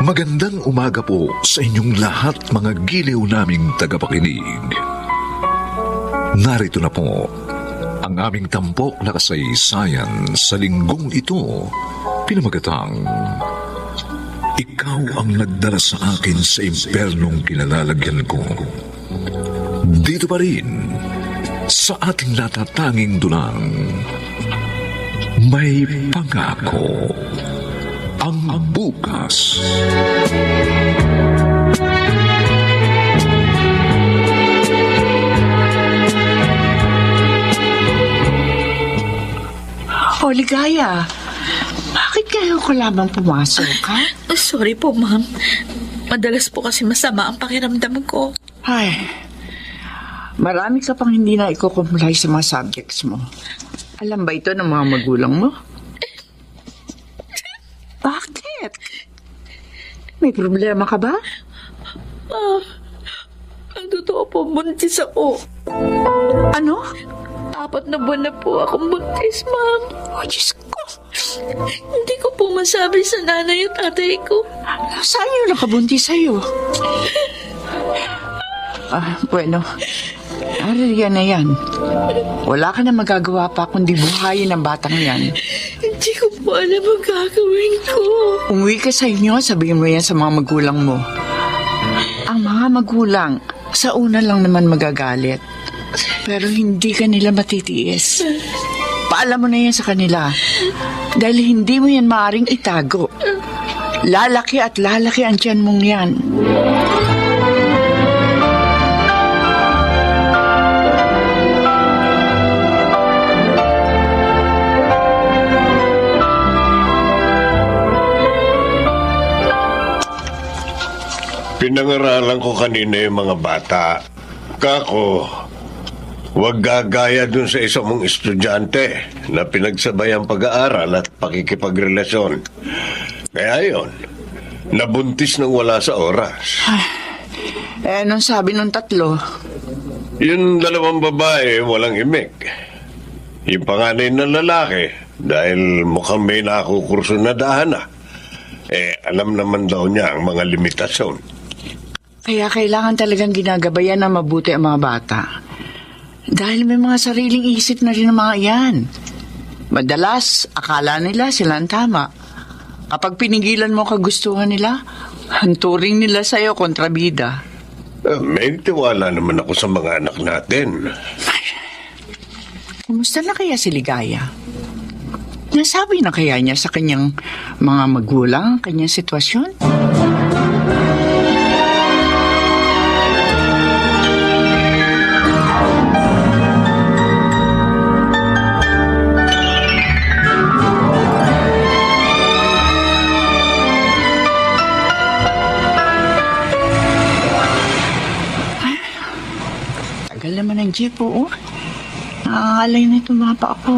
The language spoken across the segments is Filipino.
Magandang umaga po sa inyong lahat, mga giliw naming tagapakinig. Narito na po ang aming tampok na kasaysayan sa linggong ito, pinamagatang Ikaw ang nagdala sa akin sa impernong kinalalagyan ko. Dito pa rin sa ating natatanging dunang May Pangako ang bukas. O, Ligaya, bakit kayo ko lamang pumasok, ha? Sorry po, ma'am. Madalas po kasi masama ang pakiramdam ko. Ay, marami ka pang hindi na iko-comply sa mga subjects mo. Alam ba ito ng mga magulang mo? Bakit? May problema ka ba? Ang totoo po, buntis ako. Ano? 4 na buwan na po akong buntis, ma'am. Oh, Diyos ko. Hindi ko po masabi sa nanay at tatay ko. Saan yung nakabuntis sa'yo? Bueno. Arilian na yan. Wala ka na magagawa pa kundi buhayin ang batang yan. Hindi ko po alam ang gagawin ko. Umuwi ka sa inyo, sabihin mo yan sa mga magulang mo. Ang mga magulang, sa una lang naman magagalit. Pero hindi ka nila matitiis. Paalam mo na yan sa kanila. Dahil hindi mo yan maaaring itago. Lalaki at lalaki ang tiyan mong yan. Pinangaralan ko kanina yung mga bata. Kako, huwag gagaya dun sa isa mong estudyante na pinagsabay ang pag-aaral at pakikipagrelasyon. Kaya yon, nabuntis nang wala sa oras. Anong sabi nung 3? Yung 2 babae, walang imik. Yung panganay na lalaki, dahil mukhang may nakukurso na dahana. Alam naman daw niya ang mga limitasyon. Kaya kailangan talagang ginagabayan na mabuti ang mga bata. Dahil may mga sariling isip na rin ang mga yan. Madalas, akala nila sila ang tama. Kapag pinigilan mo kagustuhan nila, hanturing nila sa'yo kontrabida. May tiwala naman ako sa mga anak natin. Kumusta na kaya si Ligaya? Nasabi na kaya niya sa kanyang mga magulang ang kanyang sitwasyon? Tagal naman ang jeep, oo. Nakakalay na itong mga pa ako,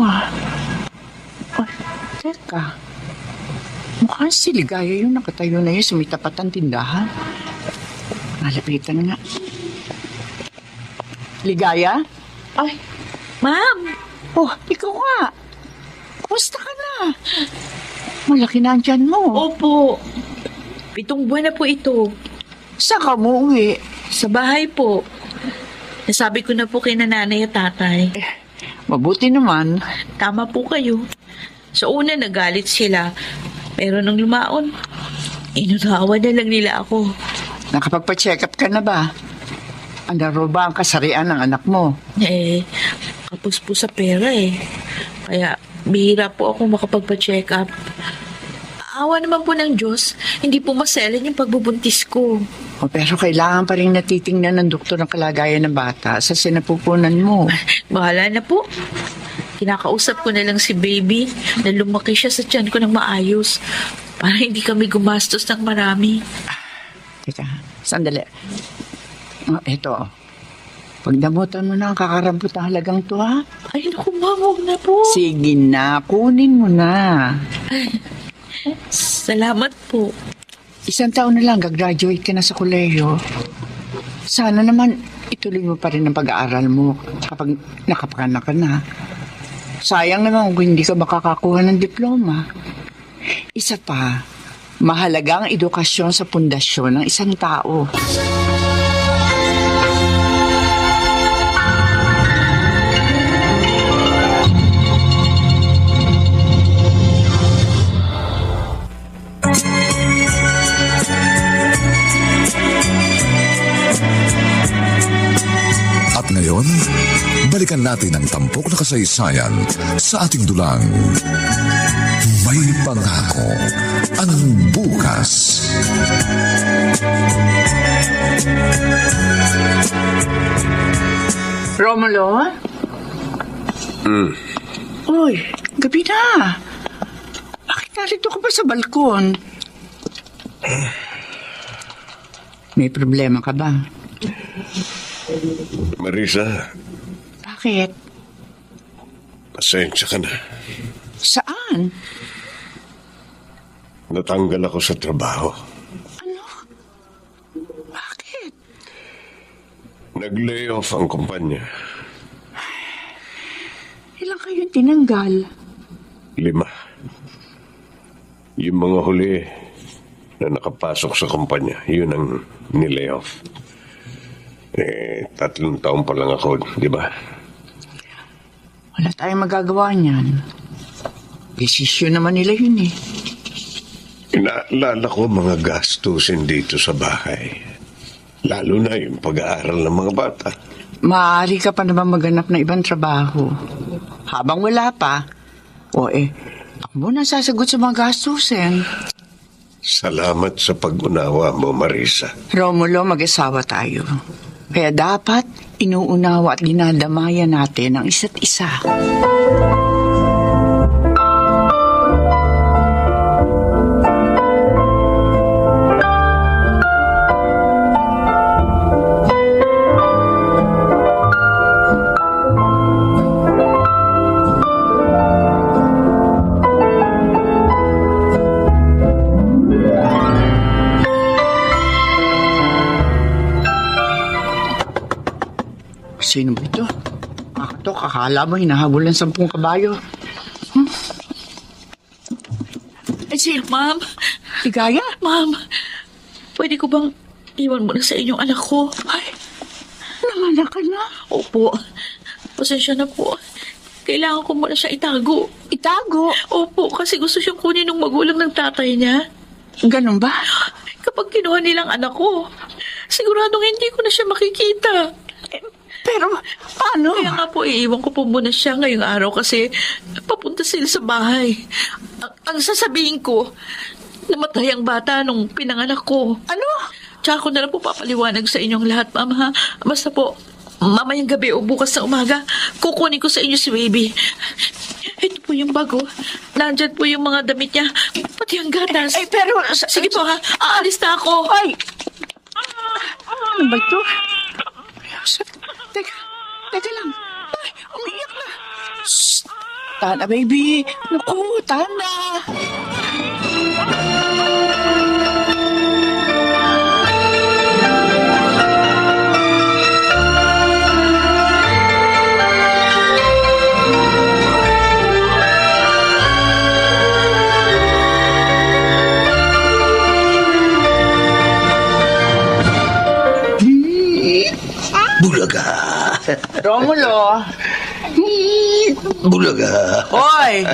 Teka, mukhang si Ligaya yung nakatayo na yun sa may tapat ng tindahan. Nalapitan nga. Ligaya? Ay, ma'am! Oh, ikaw nga. Kumusta ka na? Malaki na ang tiyan mo. Opo. 7 buwan na po ito. Saan ka mo uwi? Sa bahay po. Nasabi ko na po kay nanay at tatay. Mabuti naman. Tama po kayo. Sa una nagalit sila. Pero nung lumaon, inunawa na lang nila ako. Nakapagpa-check up ka na ba? Ano ba ang kasarian ng anak mo? Kapos po sa pera Kaya bihira po ako makapagpa-check up. Awa naman po ng Diyos, hindi po maselan yung pagbubuntis ko. Pero kailangan pa rin natitingnan ng doktor ang kalagayan ng bata sa sinapupunan mo. Bahala na po. Kinakausap ko na lang si baby na lumaki siya sa tiyan ko ng maayos para hindi kami gumastos ng marami. Teka, sandali. Ito. Pagdamutan mo na ang kakaramputang halagang to, ha? Ay, naku, ma'am, huwag na po. Sige na, kunin mo na. Salamat po. 1 taon na lang, gagraduate ka na sa kolehiyo. Sana naman ituloy mo pa rin ang pag-aaral mo kapag nakapakanak ka na. Sayang naman kung hindi ka makakakuha ng diploma. Isa pa, Mahalaga ang edukasyon sa pundasyon ng isang tao. At ngayon, balikan natin ang tampok na kasaysayan sa ating dulang. May pangako ang bukas. Romulo? Uy, gabi na. Bakit narito ka pa sa balkon? May problema ka ba? Marisa, Bakit? pasensya ka na. Saan? Natanggal ako sa trabaho. Ano? Bakit? Nag-lay off ang kumpanya. Ilang kayong tinanggal? 5. Yung mga huli na nakapasok sa kumpanya, yun ang nilay off. 3 taon pa lang ako, di ba? Wala tayong magagawa niyan. Desisyon naman nila yun eh. Inaalala ko mga gastusin dito sa bahay. Lalo na yung pag-aaral ng mga bata. Maaari ka pa naman maghanap ng ibang trabaho. Habang wala pa, ako muna sasagot sa mga gastusin. Salamat sa pag-unawa mo, Marisa. Romulo, mag-asawa tayo. Kaya dapat inuunawa at dinadamayan natin ang isa't isa. Sino ba ito? Ito, kakala mo hinahabol ng 10 kabayo. Ma'am. Ligaya? Ma'am, pwede ko bang iwan mo na sa inyong anak ko? Ay, nanganak ka na. Opo. Pasensya na po. Kailangan ko muna siya itago. Itago? Opo, kasi gusto siyang kunin ng magulang ng tatay niya. Ganun ba? Kapag kinuha nilang anak ko, siguradong hindi ko na siya makikita. Pero, paano? Kaya nga po, iiwan ko po muna siya ngayong araw kasi papunta sila sa bahay. Ang sasabihin ko, namatay ang bata nung pinanganak ko. Ano? Tsaka ko na lang po papaliwanag sa inyong lahat, ma'am, ha? Basta po, mamayang gabi o bukas na umaga, kukunin ko sa inyo si baby. Ito po yung bago. Nandyan po yung mga damit niya, pati ang gatas. Pero... Sige po, ha? Aalis na ako. Ay! Ano ba ito? Teka lang. Ay, umiiyak na. Shh! Tana, baby. Naku, Tana. Bulaga! Romulo! Bulaga! Hoy!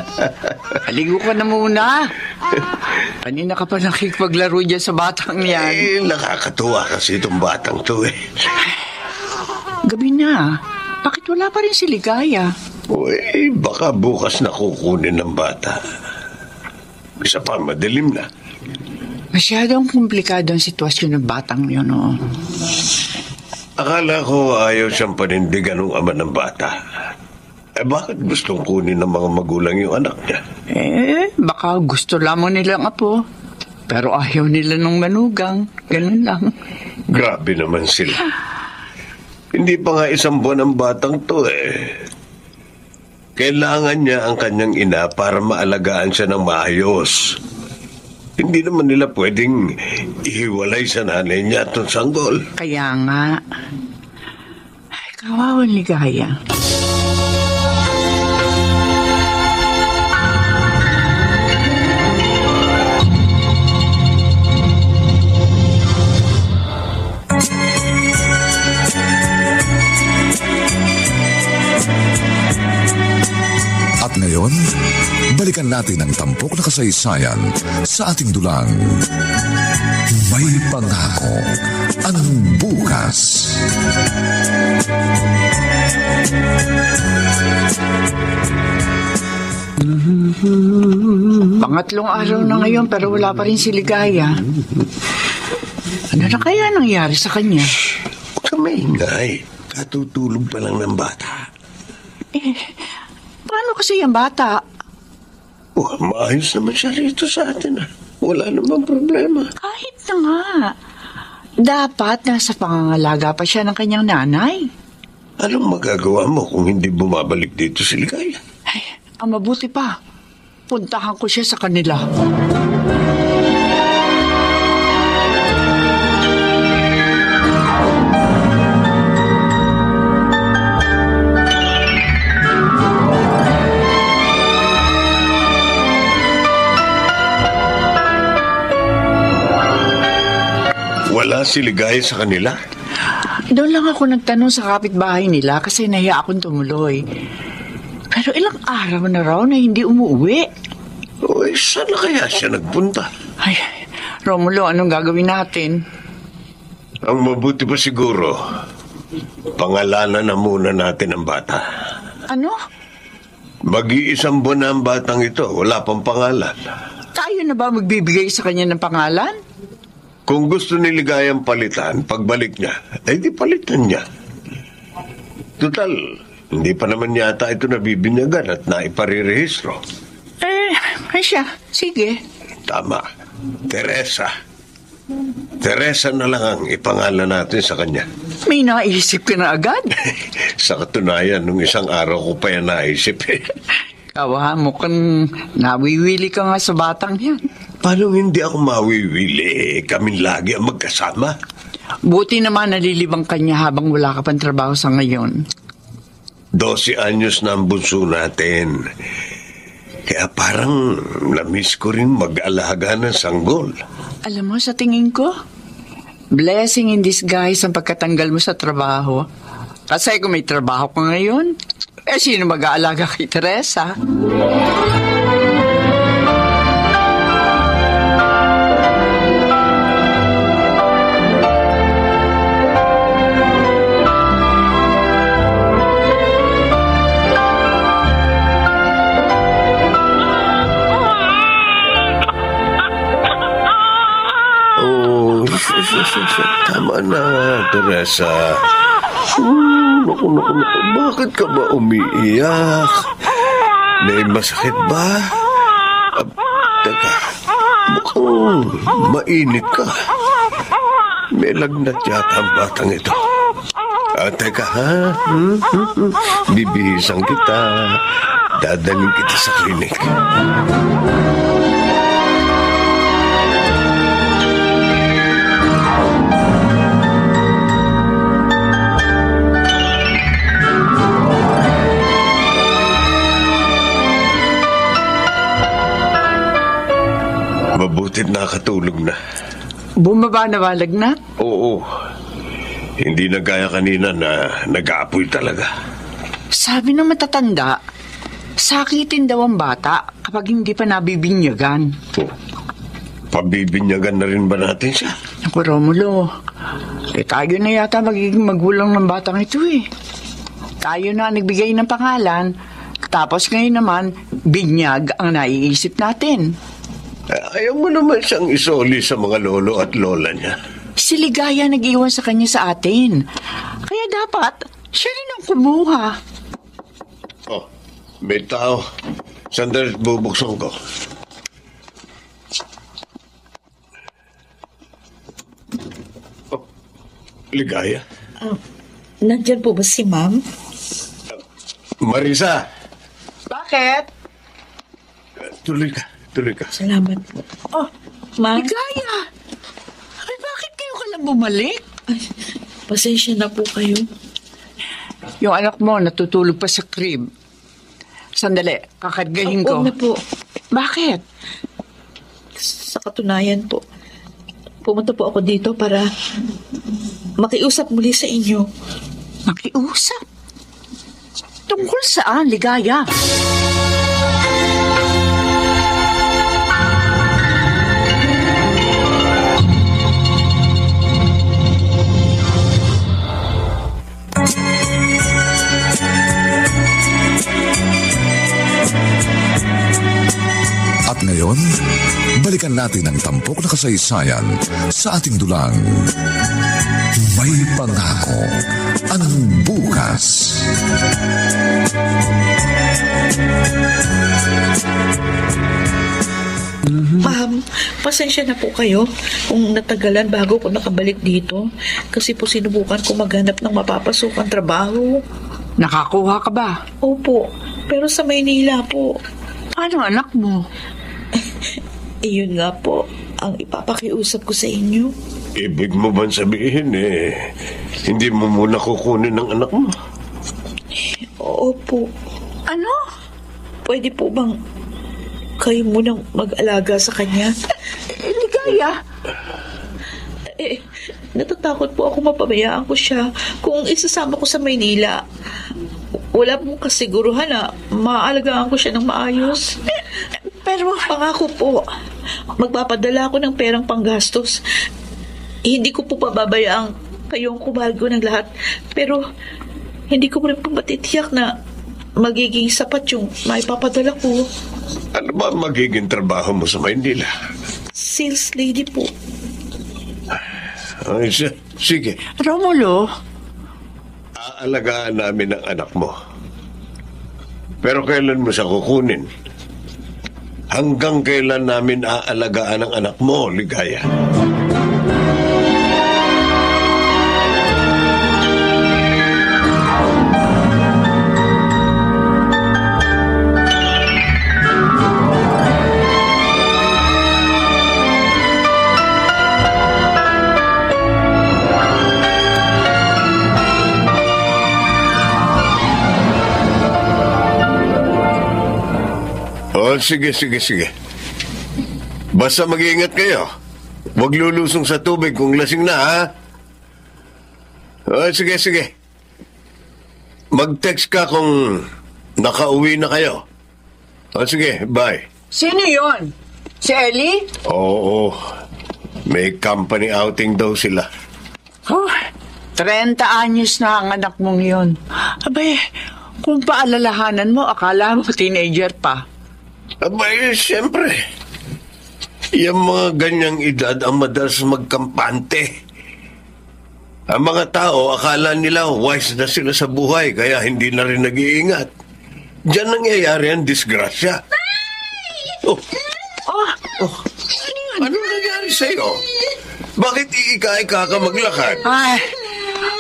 Aligo ka na muna. Kanina ka pa nakikipaglaro dyan sa batang yan. Nakakatuwa kasi itong batang to eh. Gabi na. Bakit wala pa rin si Ligaya? Baka bukas na kukunin ng bata. Isa pa, madilim na. Masyadong komplikado ang sitwasyon ng batang yun, oh. Akala ko ayaw siyang panindigan ng ama ng bata. Bakit gustong kunin ng mga magulang yung anak niya? Baka gusto lamang nilang apo. Pero ayaw nila nung manugang. Ganun lang. Grabe naman sila. Hindi pa nga 1 buwan ang batang to eh. Kailangan niya ang kanyang ina para maalagaan siya ng maayos. Hindi naman nila pwedeng ihiwalay sa nanay niya at sanggol. Kaya nga. Ay, kawawan Ligaya. natin ang tampok na kasaysayan sa ating dulang. May pangako ang bukas. Pangatlong araw na ngayon pero wala pa rin si Ligaya. Ano na kaya nangyari sa kanya? Huwag ka maingay. Katutulog pa lang ng bata. Paano kasi yung bata? Maayos naman siya rito sa atin. Wala namang problema. Kahit na nga. Dapat nasa pangangalaga pa siya ng kanyang nanay. Anong magagawa mo kung hindi bumabalik dito si Ligaya? Ay, ang mabuti pa. Puntahan ko siya sa kanila. Wala si Ligaya sa kanila? Doon lang ako nagtanong sa kapitbahay nila kasi nahiya akong tumuloy. Pero ilang araw na raw na hindi umuwi. Uy, saan na kaya siya nagpunta? Ay, Romulo, anong gagawin natin? Ang mabuti pa siguro, pangalanan na muna natin ang bata. Ano? Mag-iisang buwan na ang batang ito, wala pang pangalan. Tayo na ba magbibigay sa kanya ng pangalan? Kung gusto ni Ligayang palitan, pagbalik niya, ay di palitan niya. Total, hindi pa naman yata ito nabibinyagan at naiparirehistro. Ay siya, sige. Tama, Teresa. Teresa na lang ang ipangalan natin sa kanya. May naisip ka na agad? Sa katunayan, nung isang araw ko pa yan naisip eh. Kawa mo kang nawiwili ka nga sa batang yan. Paano hindi ako mawiwili? Kami lagi ang magkasama. Buti naman nalilibang kanya habang wala ka pang trabaho sa ngayon. 12 anyos na ang bunso natin. Kaya parang namiss ko rin mag-alaga ng sanggol. Alam mo, sa tingin ko, blessing in disguise ang pagkatanggal mo sa trabaho. Kasi kung may trabaho ka ngayon, sino mag-aalaga kay Teresa? Tama na, Teresa. Naku. Bakit ka ba umiiyak? May masakit ba? Teka, mukhang mainit ka. May lagnat yata ang batang ito. Teka ha? Bibihisan kita. Dadalhin kita sa klinik. Mabutit nakatulog na. Bumaba na ba lagnat? Oo. Hindi na gaya kanina na nag-aapoy talaga. Sabi ng matatanda, sakitin daw ang bata kapag hindi pa nabibinyagan. Pabibinyagan na rin ba natin siya? Naku, Romulo, tayo na yata magiging magulang ng batang ito eh. Tayo na nagbigay ng pangalan, tapos ngayon naman, binyag ang naiisip natin. Ayaw mo naman siyang isoli sa mga lolo at lola niya. Si Ligaya nag-iwan sa kanya sa atin. Kaya dapat, siya rin ang kumuha. Oh, may tao. Sandali, bubuksan ko. Oh, Ligaya? Nandyan po ba si Ma'am? Marisa! Bakit? Tuloy ka. Salamat po. Oh, Ma'am? Ligaya! Ay, bakit kayo ka lang bumalik? Ay, pasensya na po kayo. Yung anak mo natutulog pa sa crib. Sandali, kakargahin ko. Huwag na po. Bakit? Sa katunayan po, pumunta po ako dito para makiusap muli sa inyo. Makiusap? Tungkol saan, Ligaya? natin ang tampok na kasaysayan sa ating dulang May Pangako ang Bukas. Ma'am, pasensya na po kayo kung natagalan bago ko nakabalik dito. Kasi po sinubukan ko maghanap ng mapapasukang trabaho. Nakakuha ka ba? Opo, pero sa Maynila po. Paano anak mo? Iyon nga po ang ipapakiusap ko sa inyo. Ibig mo ba sabihin hindi mo muna kukunin ng anak mo? Opo. Ano? Pwede po bang kayo munang mag-alaga sa kanya? Ligaya? Natatakot po ako mapabayaan ko siya kung isasama ko sa Maynila. Wala pong kasiguruhan na maaalagaan ko siya ng maayos. Pero pangako po, magpapadala ako ng perang panggastos. Hindi ko po pababayaan kayong kumago ng lahat. Pero hindi ko rin po matitiyak na magiging sapat yung maipapadala ko. Ano ba magiging trabaho mo sa Maynila? Sales lady po. Ay, sige. Romulo? Aalagaan namin ang anak mo. Pero kailan mo siya kukunin? Hanggang kailan namin aalagaan ang anak mo, Ligaya? Sige. Basta mag-iingat kayo. Huwag lulusong sa tubig kung lasing na, ha? Sige. Mag-text ka kung nakauwi na kayo. Sige, bye. Sino yon? Si Ellie? Oo. May company outing daw sila. 30 anyos na ang anak mong yun. Abay, kung paalalahanan mo, akala mo teenager pa. Abay, siyempre. Yung mga ganyang edad ang madalas magkampante. Ang mga tao, akala nila wise na sila sa buhay, kaya hindi na rin nag-iingat. Diyan nangyayari ang disgrasya. Anong nangyari sa'yo? Bakit iika-ika ka maglakad? Ay,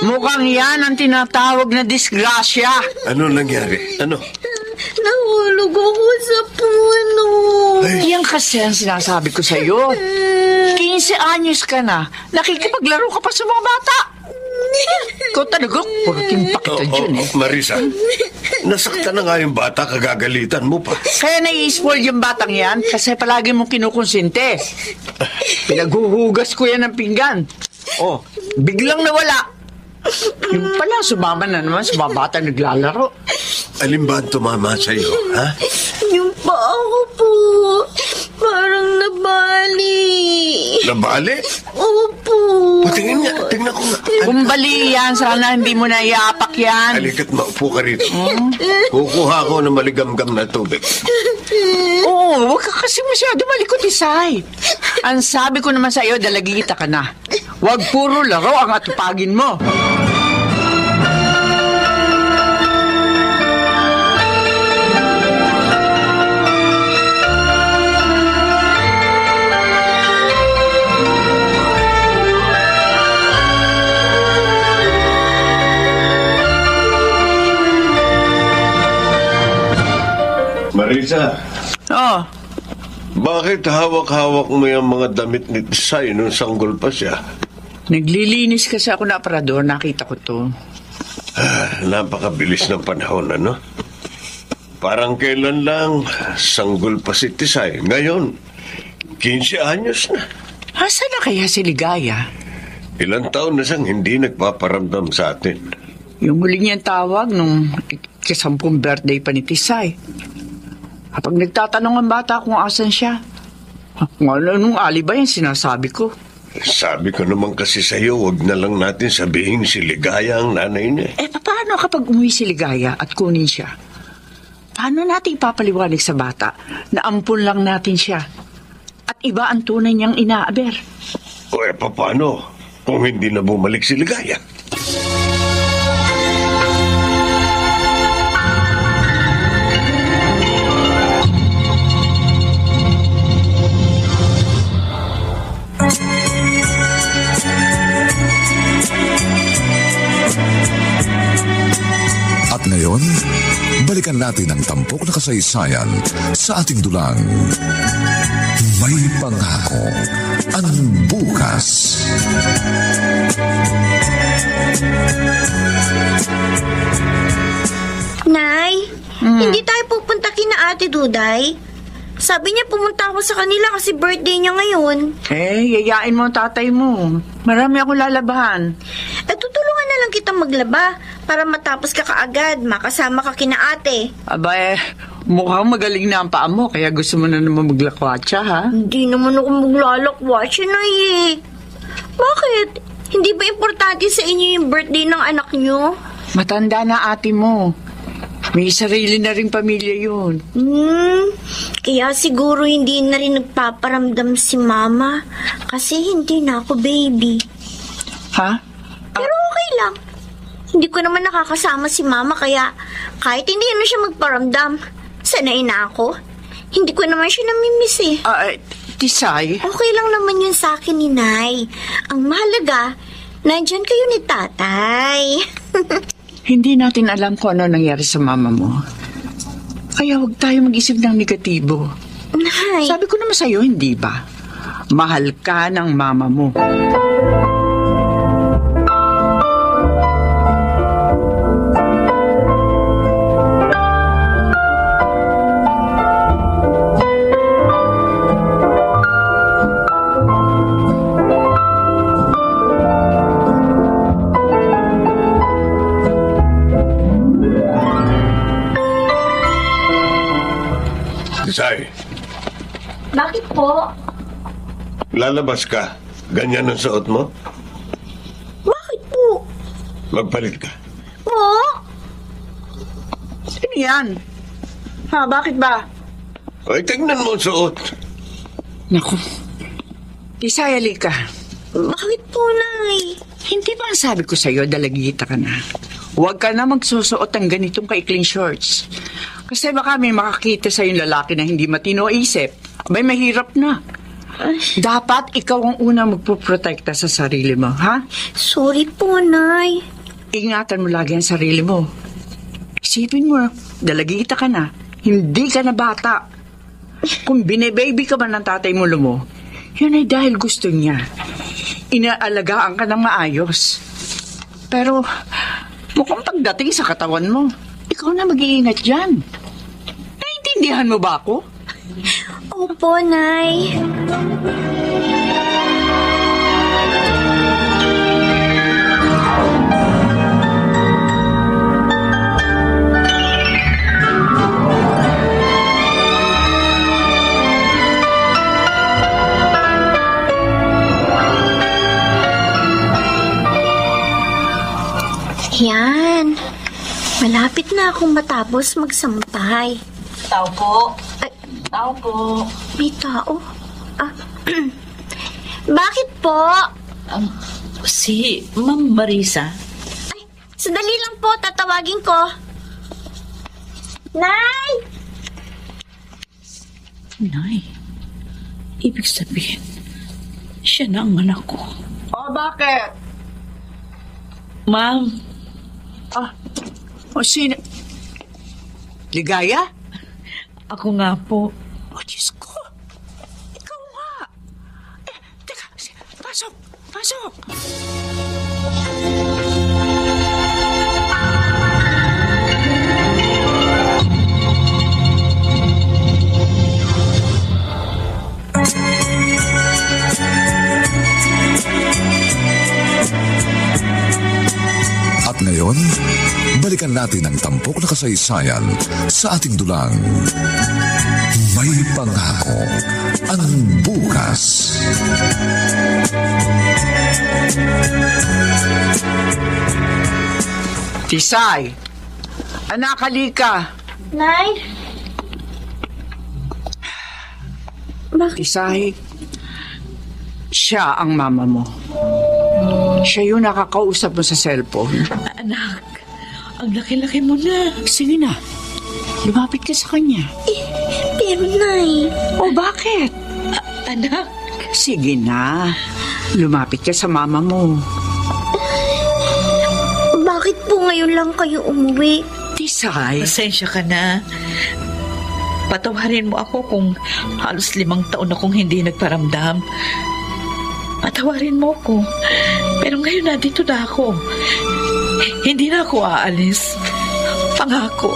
mukhang yan ang tinatawag na disgrasya. Ano nangyari? Ano? Nahulog ako sa puno. Yan kasi ang sinasabi ko sa'yo. 15 anyos ka na, nakikipaglaro ka pa sa mga bata. Ikaw talaga, purating pakita dyan Marisa, nasaktan na nga yung bata, kagagalitan mo pa. Kaya nai-spoil yung batang yan kasi palagi mong kinukonsinte. Pinaghuhugas ko yan ng pinggan. Biglang nawala. Yung pala, sumama na naman sa mga bata naglalaro. Alin ba ang tumama sa'yo, ha? Yung paa ko po, parang nabali. Nabali? Opo. Tingnan ko nga. Kung bali yan, sana hindi mo na iapak yan. Halika't maupo ka rito. Kukuha ko ng maligamgam na tubig. Oo, huwag ka kasi masyado malikot, Isay. Ang sabi ko naman sa'yo, dalagita ka na. Huwag puro laro ang atupagin mo. Marisa. Bakit hawak-hawak mo yung mga damit ni Tisay nung sanggol pa siya? Naglilinis kasi ako na aparador, nakita ko to. Napakabilis ng panahon, ano? Parang kailan lang sanggol pa si Tisay. Ngayon, 15 anyos na. Asa na kaya si Ligaya? Ilang taon na siyang hindi nagpaparamdam sa atin. Yung huli niyang tawag nung 10th birthday pa ni Tisay. Kapag nagtatanong ang bata kung asan siya, anong alibay ang sinasabi ko? Sabi ko naman kasi sa'yo, wag na lang natin sabihin si Ligaya ang nanay niya. Paano kapag umuwi si Ligaya at kunin siya? Paano natin ipapaliwanag sa bata na ampun lang natin siya? At iba ang tunay niyang inaaber. O paano kung hindi na bumalik si Ligaya? At ngayon, balikan natin ang tampok na kasaysayan sa ating dulang. May pangako ang bukas. Nay, hindi tayo pupunta kina Ate Duday. Sabi niya pumunta ako sa kanila kasi birthday niya ngayon. Yayain mo ang tatay mo. Marami akong lalabahan. Tutulungan na lang kita maglaba para matapos ka kaagad. Makasama ka kina ate. Aba mukhang magaling na ang paa mo, kaya gusto mo na naman maglakwatsa, ha? Hindi naman ako maglalakwatsa na eh. Bakit? Hindi ba importante sa inyo yung birthday ng anak niyo? Matanda na ate mo. May sarili na ring pamilya yun. Kaya siguro hindi na rin nagpaparamdam si Mama kasi hindi na ako baby. Ha? Pero okay lang. Hindi ko naman nakakasama si Mama kaya kahit hindi na siya magparamdam, sanay na ako. Hindi ko naman siya namimiss eh. Tisay? Okay lang naman yun sa akin ni Nay. Ang mahalaga, nandyan kayo ni Tatay. Hindi natin alam kung ano nangyari sa mama mo. Kaya huwag tayo mag-isip ng negatibo. Nay. Sabi ko naman sa'yo, hindi ba? Mahal ka ng mama mo. Tisay, Bakit po? lalabas ka. Ganyan ang suot mo? Bakit po? Magpalit ka. Po? Ano yan? Ha, bakit ba? Ay, tingnan mo ang suot. Naku. Tisay, halika. Bakit po, Nay? Hindi ba ang sabi ko sa'yo, dalagita ka na? Huwag ka na magsusuot ng ganitong kaikling shorts. Kasi baka may makakita sa'yo yung lalaki na hindi matino isip. Abay, mahirap na. Dapat ikaw ang una magpuprotekta sa sarili mo, ha? Sorry po, Nay. Ingatan mo lagi ang sarili mo. Isipin mo, dalagita ka na. Hindi ka na bata. Kung bine-baby ka ba ng tatay mo lumo, yun ay dahil gusto niya. Inaalagaan ka ng maayos. Pero mukhang pagdating sa katawan mo, ikaw na mag-iingat dyan. Naintindihan mo ba ako? Opo, Nay. Yan. Malapit na akong matapos magsampay. Tao po. Ay, Tao po. may tao. Bakit po? Si Ma'am Marisa. Ay, sandali lang po. Tatawagin ko. Nay! Nay, ibig sabihin, siya na ang anak ko. Bakit? Ma'am, Sino? Ligaya? ako nga po. Diyos ko. Ikaw nga. Teka, pasok. Pasok. At ngayon, balikan natin ang tampok na kasaysayan sa ating dulang. May pangako ang bukas. Tisay. Anak, halika. Nay? Bakit? Tisay, Siya ang mama mo. Siya yung nakakausap mo sa cellphone. Anak, ang laki-laki mo na. Sige na, lumapit ka sa kanya. Pero, Nay, O bakit? Anak, Sige na, lumapit ka sa mama mo. bakit po ngayon lang kayo umuwi? Tisay, pasensya ka na. Patawarin mo ako kung halos 5 taon akong hindi nagparamdam. Patawarin mo ako. Pero ngayon nandito na ako. Hindi na ako aalis. Pangako.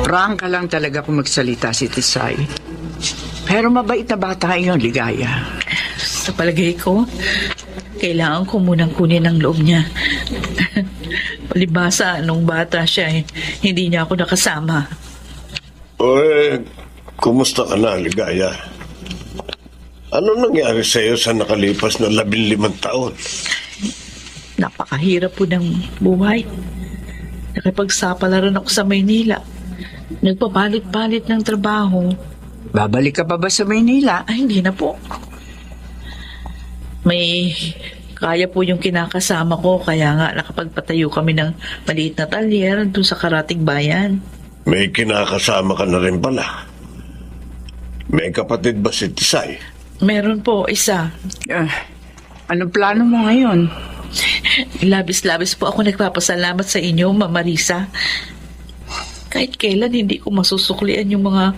prangka lang talaga kung magsalita si Tisay. Pero mabait na bata yun, Ligaya. Sa palagay ko, kailangan ko munang kunin ang loob niya. Palibasa, nung bata siya, hindi niya ako nakasama. Kumusta ka na, Ligaya? Ano nangyari sa'yo sa nakalipas na 15 taon? Napakahirap po ng buhay. Nakipagsapalaran ako sa Maynila. Nagpapalit-palit ng trabaho. Babalik ka pa ba sa Maynila? Ay, hindi na po. May kaya po yung kinakasama ko, kaya nga nakapagpatayo kami ng maliit na talyer doon sa karating bayan. May kinakasama ka na rin pala. May kapatid ba si Tisay? Meron po, isa. Anong plano mo ngayon? Labis-labis po ako nagpapasalamat sa inyo, Mama Risa. Kahit kailan hindi ko masusuklian yung mga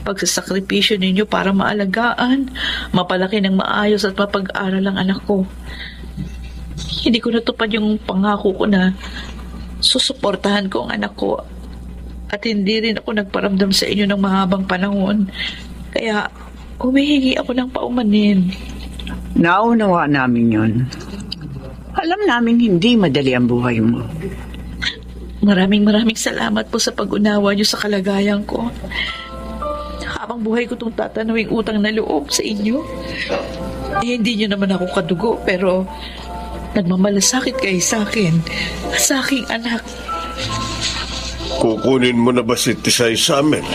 pagsasakripisyo ninyo para maalagaan, mapalaki ng maayos at mapag-aral ang anak ko. Hindi ko natupad yung pangako ko na susuportahan ko ang anak ko at hindi rin ako nagparamdam sa inyo ng mahabang panahon. Kaya humihingi ako ng paumanin. Naunawa namin yon. Alam namin hindi madali ang buhay mo. Maraming salamat po sa pag-unawa niyo sa kalagayan ko. Habang buhay ko itong tatanawing utang na loob sa inyo. Hindi niyo naman ako kadugo, pero nagmamalasakit kayo sa akin, sa aking anak. Kukunin mo na ba si Tisay sa amin?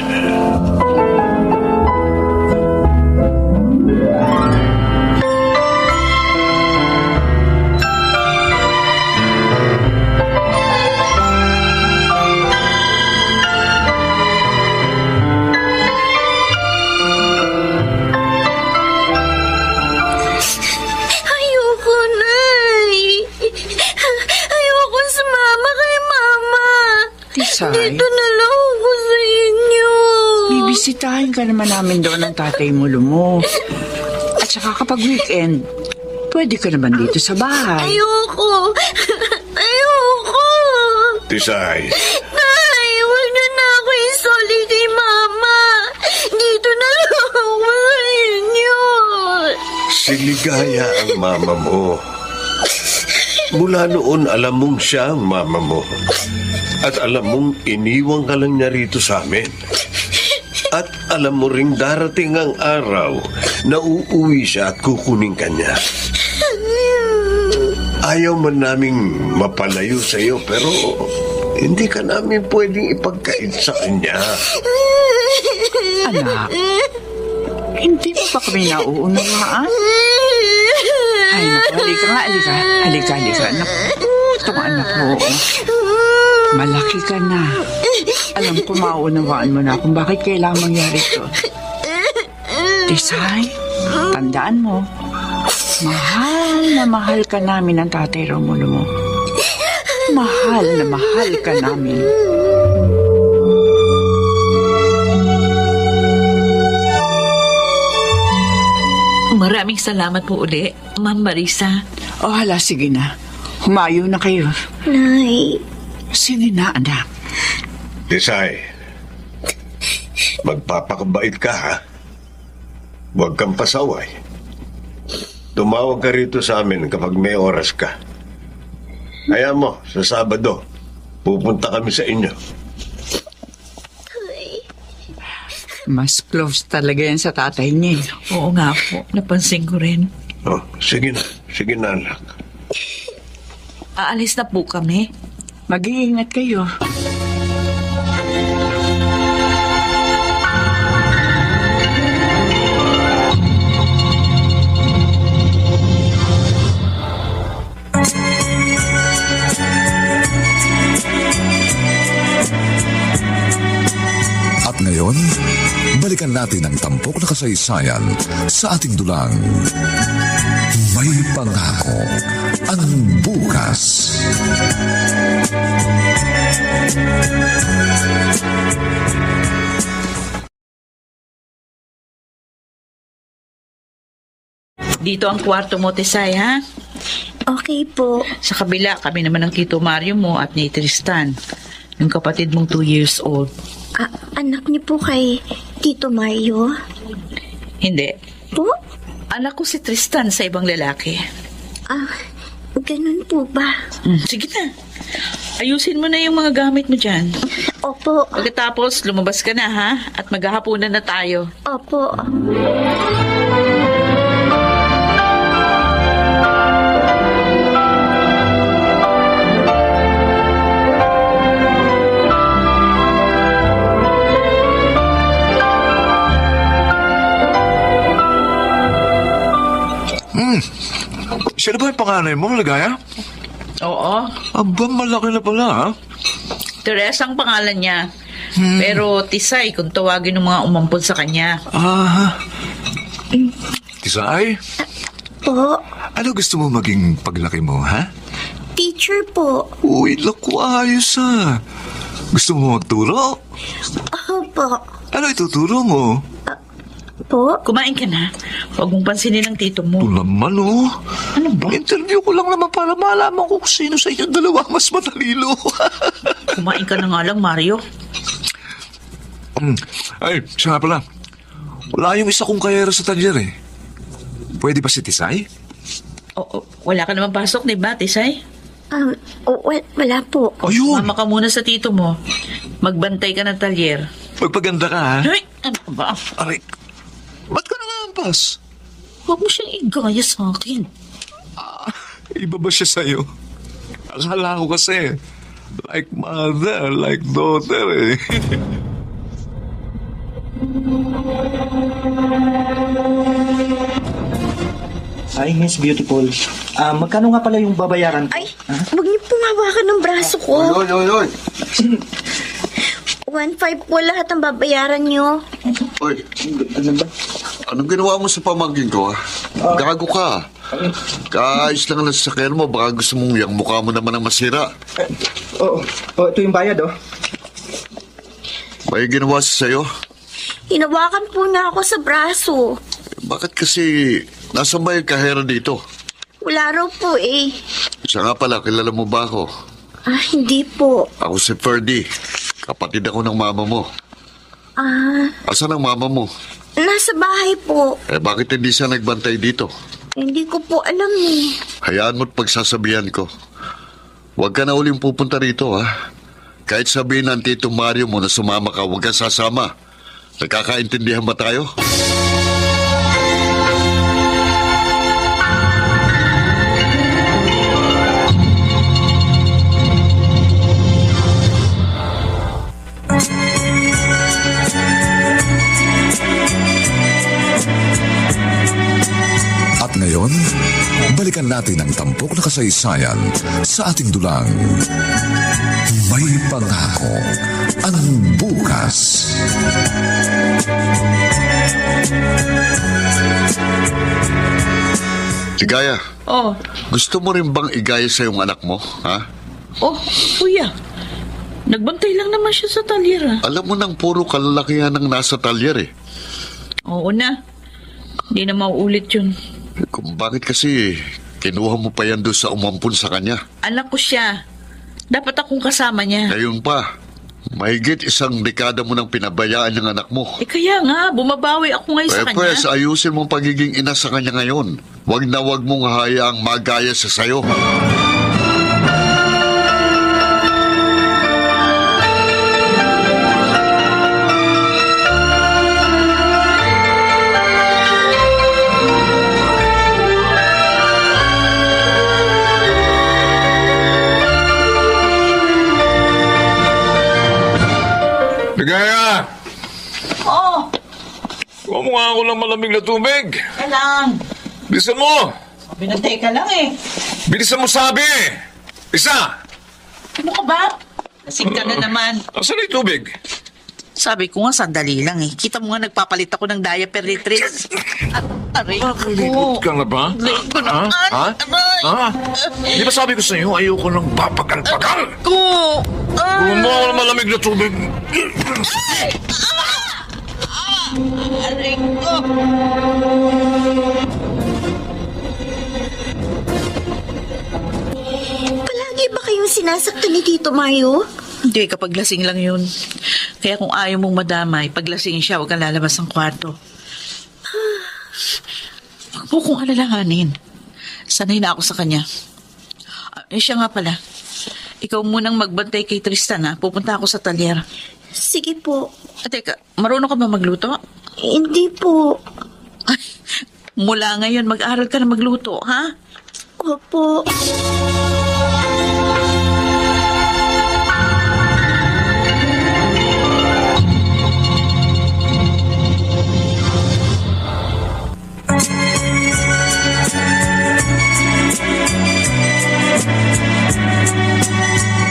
Ayoko, Nay. Ayoko sumama kay Mama. Tisay, Dito na lang ako sa inyo. bibisitahin ka naman namin doon ng tatay mo, Lumo. At saka kapag weekend, pwede ka naman dito sa bahay. Ayoko. Ayoko. Tisay, Nay, huwag niyo na ako isoli kay Mama. Dito na lang ako sa inyo. si Ligaya ang mama mo. Mula noon, alam mong siya ang mama mo. At alam mong iniwang ka lang niya rito sa amin. At alam mo ring darating ang araw na uuwi siya at kukunin ka niya. Ayaw man naming mapalayo sa iyo, pero hindi ka namin pwedeng ipagkait sa kanya. Anak, hindi mo ba kami nauunawaan? Ay, naku, halika nga, halika. Naku, itong anak mo. Malaki ka na. Alam ko mauunawaan mo na kung bakit kailangan mangyari ito. Tisay, tandaan mo, mahal na mahal ka namin ng tatay Romulo mo. Mahal na mahal ka namin. Maraming salamat po uli, Ma'am Marisa. O hala, sige na. Humayo na kayo. Nay. Sige na, anak. Tisay, magpapakabait ka, ha? Huwag kang pasaway. Tumawag ka rito sa amin kapag may oras ka. Kaya mo, sa Sabado, pupunta kami sa inyo. Mas close talaga yan sa tatay niya. Oo nga po, napansin ko rin. Oh, sige na, anak. Aalis na po kami. Mag-iingat kayo. At ngayon, balikan natin ang tampok na kasaysayan sa ating dulang. May pangako ang bukas. Dito ang kwarto mo, Tesay, ha? Okay po. Sa kabila, kami naman ng Tito Mario mo at ni Tristan. Yung kapatid mong 2 years old. Anak niyo po kay Tito Mario? Hindi. Po? Anak ko si Tristan sa ibang lalaki. Ganun po ba? Sige na. Ayusin mo na yung mga gamit mo dyan. Opo. Pagkatapos, lumabas ka na, ha? At maghahapunan na tayo. Opo. Siya na ba yung panganay mo, Ligaya? Oo. Aba, malaki na pala, ha? Teresa ang pangalan niya. Pero Tisay, kung tawagin ng mga umampun sa kanya. Tisay, Po? ano gusto mo maging paglaki mo, ha? Teacher po. Uy, naku, ayos, ha? Gusto mo magturo? Opo. Ano ituturo mo? Po? Kumain ka na. Huwag mong pansinin ang tito mo. Ito naman, oh. Ano ba? Interview ko lang naman para malaman ko kung sino sa inyong dalawa mas matalino. Kumain ka na nga lang, Mario. Ay, siya nga pala. Wala yung isa kong kayera sa talyer, eh. Pwede ba si Tisay? Wala ka naman pasok, di ba, Tisay? Wala po. Ayun! Mama ka muna sa tito mo. Magbantay ka ng talyer. Magpaganda ka, ha? Ay, ano ba? Aray, ba't ka nangampas? Huwag mo siyang igaya sa akin. Iba ba siya sa'yo? Akala ko kasi, like mother, like daughter, eh. Ay, Miss Beautiful. Magkano nga pala yung babayaran ko? Ay, huwag niyo pong hawakan ng braso ko. Oy. 1.5 po lahat ang babayaran niyo. Oy, Ano ba? anong ginawa mo sa pamangkin ko, ha? Gago ka. Kaayos lang ang sasakyan mo, baka gusto mong yung mukha mo naman ang masira. Oo, ito yung bayad, oh. May ginawa siya sa'yo? Hinawakan po niya ako sa braso. Bakit kasi nasa ba yung kahera dito? Wala raw po eh. Siya nga pala, kilala mo ba ako? Hindi po. Ako si Ferdy. Kapatid ako ng mama mo. Asan ang mama mo? Nasa bahay po. Bakit hindi siya nagbantay dito? Hindi ko po alam eh. Hayaan mo't pagsasabihan ko. Huwag ka na uling pupunta rito, ha? Kahit sabihin ng Tito Mario mo na sumama ka, huwag kang sasama. Nagkakaintindihan ba tayo? At ngayon, balikan natin ang tampok na kasaysayan sa ating dulang. May pangako ang bukas. Ligaya, Oh, gusto mo rin bang igaya sa iyong anak mo, ha? kuya. Nagbantay lang naman siya sa talyer, ah. Alam mo nang puro kalalakihan ang nasa talyer, eh. Oo na. Hindi na mauulit yun. Kung bakit kasi kinuha mo pa yan doon sa umampun sa kanya. Anak ko siya. Dapat akong kasama niya. Ngayon pa, mahigit 1 dekada mo nang pinabayaan ng anak mo. Kaya nga, bumabawi ako ngayon sa kanya. Pwes, ayusin mong pagiging ina sa kanya ngayon. Huwag na huwag mong hayaang magaya sa sayo. Ligaya! Oh, Kuha mo nga ako ng malamig na tubig. kailangan. Bilisan mo! Binatay ka lang eh. Bilisan mo sabi! Isa! Ano ka ba? Lasing ka na naman. Asan na yung tubig? Sabi ko nga, sandali lang eh. Kita mo nga, nagpapalit ako ng diaper ni Tris. Aray Nakalikot ka na ba? Aray ko Ha? naman. Ha? Aray. Ha? Di ba sabi ko sa iyo, ayoko ng papagal-pagal? Ko. Kuha mo ako ng malamig na tubig. Aray ko. Palagi ba kayong sinasaktan ni Tito Mario? Hindi, kapag lasing lang yun. Kaya kung ayaw mong madamay, pag lasing siya, huwag kang lalabas ng kwarto. Huwag mo kong alalahanin. Sanay na ako sa kanya. Siya nga pala. Ikaw munang magbantay kay Tristan, ha? Pupunta ako sa talyer. Sige po. Teka, marunong ka ba magluto? Hindi po. Ay, mula ngayon, mag-aral ka na magluto, ha? Opo.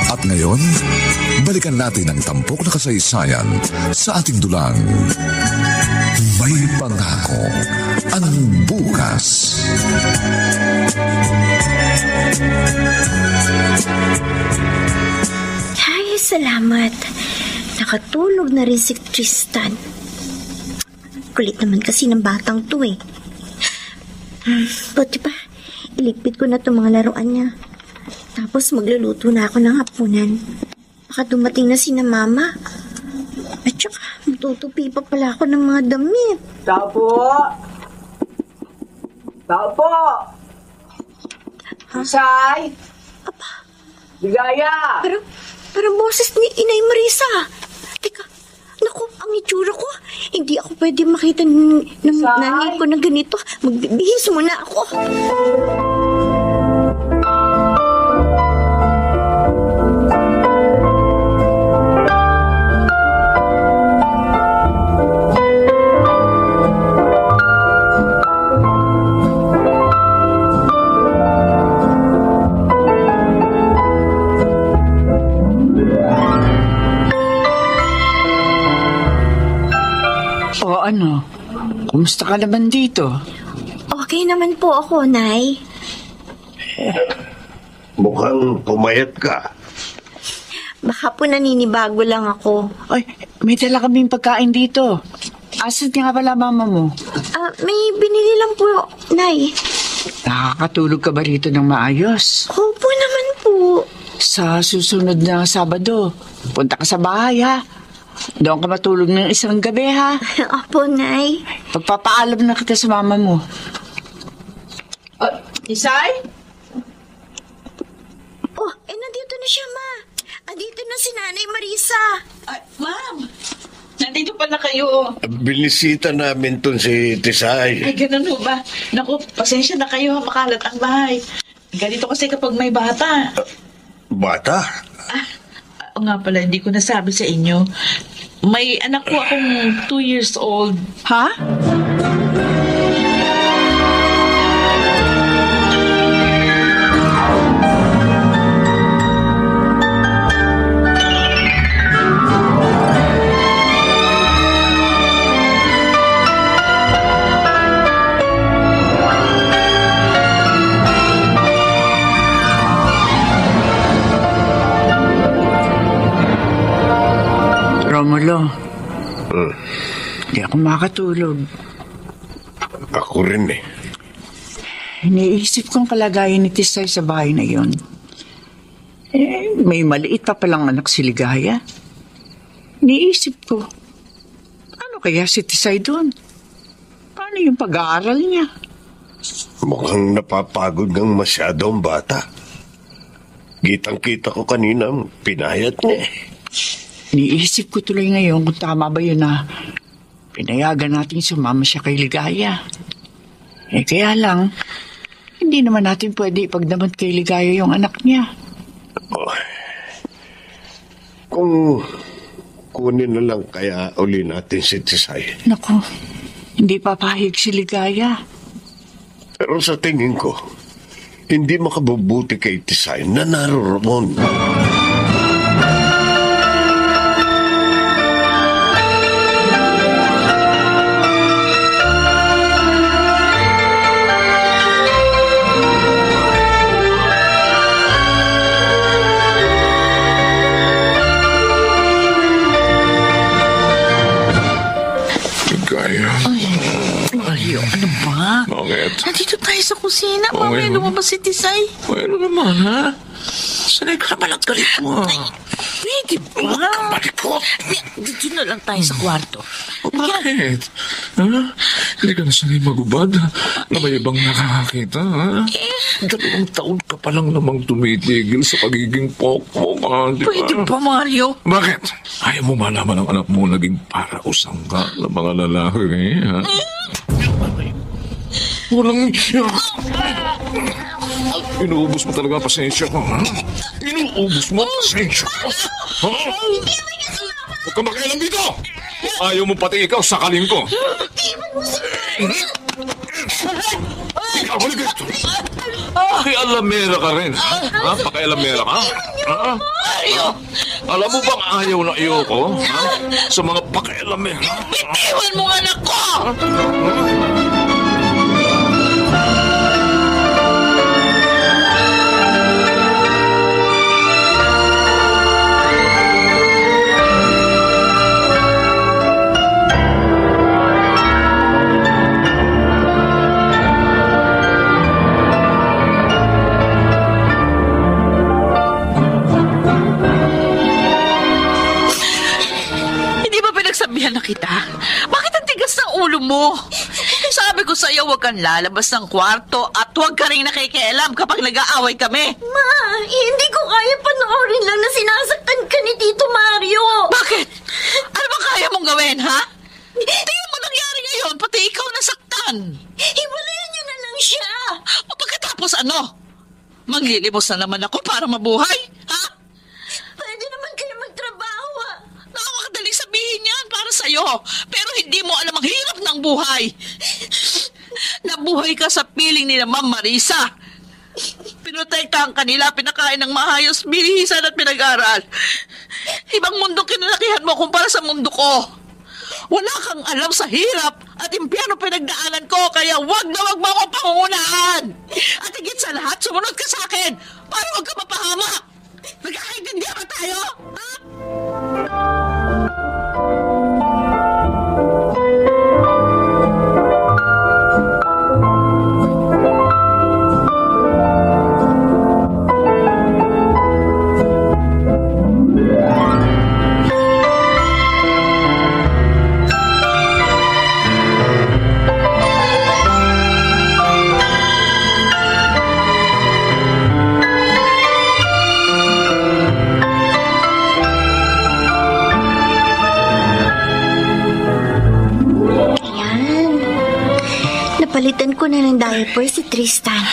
At ngayon, balikan natin ang tampok na kasaysayan sa ating dulang. May pangako ang bukas. Ay, salamat. Nakatulog na rin si Tristan. Kulit naman kasi ng batang to eh. Buti pa, iligpit ko na itong mga laruan niya. Tapos magluluto na ako ng hapunan. Baka dumating na si na mama. At saka, matutupi pa pala ako ng mga damit. Tao po! Tao po! Say! Apa, Ligaya! parang boses ni Inay Marisa. Teka, naku, ang itsura ko. Hindi ako pwede makita ng nanay ko na ganito. Magbibihis muna ako. O ano? Kumusta ka naman dito? Okay naman po ako, Nay. Mukhang pumayat ka. Baka po naninibago lang ako. Ay, may dala kaming pagkain dito. Asan nga pala mama mo? May binili lang po, Nay. Nakakatulog ka ba rito ng maayos? Opo naman po. Sa susunod na Sabado, punta ka sa bahay ha. Doon ka matulog ng isang gabi ha. Opo, Nay. Pagpapaalam na kita sa mama mo. Isay? Oh, nandito na siya, Ma. Andito na si Nanay Marisa. Ay, ma'am! Nandito pala kayo. Binisita namin tun si Tisay. Ay, ganun ho ba? Naku, pasensya na kayo, makalat ang bahay. Ganito kasi kapag may bata. Bata? Oo nga pala, hindi ko nasabi sa inyo. May anak ko akong 2 years old. Ha? Romulo, hindi ako makatulog. Ako rin eh. Iniisip kong kalagayan ni Tisay sa bahay na yon. May maliit pa palang anak si Ligaya. Iniisip ko, ano kaya si Tisay doon? Paano yung pag-aaral niya? Mukhang napapagod ng masyado ang bata. Kitang-kita ko kanina, pinayat niya eh. Iniisip ko tuloy ngayon kung tama ba yun na pinayagan natin sumama siya kay Ligaya. Kaya lang, hindi naman natin pwede ipagdamot kay Ligaya yung anak niya. Oh. kunin na lang kaya uli natin si Tisay. Naku, hindi papahig si Ligaya. Pero sa tingin ko, hindi makabubuti kay Tisay na naroroon. Ligaya. Mario, ano ba? Bakit? Nandito tayo sa kusina. Okay, Mamaya no? lumabas si Tisay. Ano naman, ha? Sanay ka naman ang galit mo, ha? Pwede Huwag ba? kang malikot. Dito na lang tayo sa kwarto. Bakit? Ha? Hindi ka na sanay magubad na may ibang nakakakita, ha? 2 taon ka pa lang namang tumitigil sa pagiging pokpok, ha? Di ba? Pwede ba, Mario? Bakit? Ayaw mo malaman ang anak mo naging parausang ka ng mga lalaki, ha? Walang... Inuubos mo talaga ang pasensya ko, ha? Inuubos mo ang pasensya ko, ha? Huwag ka makialam dito! Ayaw mo pati ikaw sakalin ko. Ikaw, huli dito. Pakialamera ka rin, ha? Pakialamera ka? Ha? Alam mo bang ayaw na iyo ko, ha? Sa mga pakialamera. Bitiwan mo ang anak ko! Pinagsabihan na kita. Bakit ang tigas ng ulo mo? Sabi ko sa'yo, huwag kang lalabas ng kwarto at huwag ka rin nakikialam kapag nag-aaway kami. Ma, hindi ko kaya panoorin lang na sinasaktan ka ni Tito Mario. Bakit? Ano bang kaya mong gawin, ha? Tingnan mo nangyari ngayon, pati ikaw nasaktan. Hiwalayan niyo na lang siya. O pagkatapos ano? Maglilimos na naman ako para mabuhay, ha? Pwede naman kayo magtrabaho, ah. Nakakadaling sabihin yan para sa'yo. Pero hindi mo alam ang hirap ng buhay. Nabuhay ka sa piling ni Ma'am Marisa. Pinotektahan kanila, pinakain ng mahayos, binihisan at pinag-aral. Ibang mundong kinalakihan mo kumpara sa mundo ko. Wala kang alam sa hirap at impyerno pinagdaanan ko, kaya wag na wag mo akong pangungunahan. At higit sa lahat, sumunod ka sa akin para wag ka mapahamak. Nagkakaintindihan ba tayo? Ha? Napalitan ko na ng diaper si Tristan.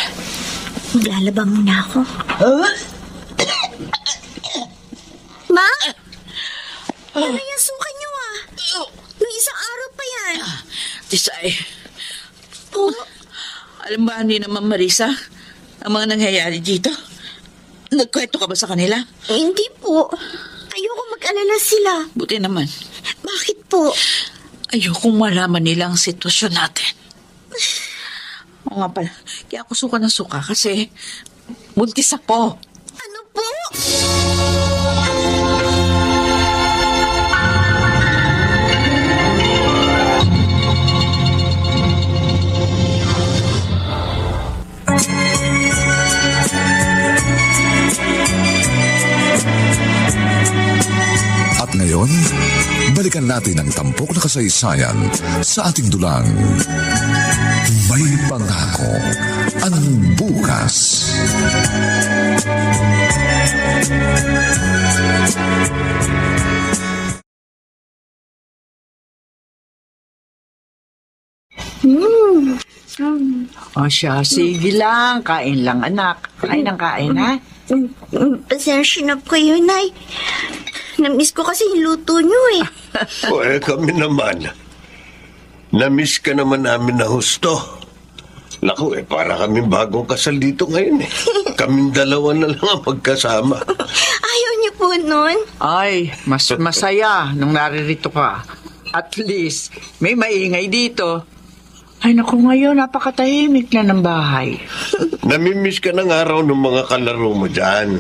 Maglalaba muna ako. Ma? Ano yung suka niyo, ah? Nung isang araw pa yan. Tisay. Alam ba ni naman Marisa ang mga nangyayari dito? Nagkwento ka ba sa kanila? Hindi po. Ayoko mag-alala sila. Buti naman. Bakit po? Ayokong malaman nila ang sitwasyon natin. Oo nga pala. Kaya ako suka ng suka kasi buntis ako. Ano po? At ngayon, balikan natin ang tampok na kasaysayan sa ating dulang. May pangako ang bukas. O siya, sige lang. Kain lang, anak. Kain ng kain, ha? Pasensya na po kayo, Nay. Namiss ko kasi yung luto niyo eh. O kami naman. Namiss ka naman namin na husto. Naku, para kaming bagong kasal dito ngayon eh. Kaming dalawa na lang ang magkasama. Ayaw niyo po nun? Ay, mas masaya nung naririto ka. At least, may maingay dito. Ay naku, ngayon napakatahimik na ng bahay. Namimiss ka ng araw ng mga kalaro mo dyan.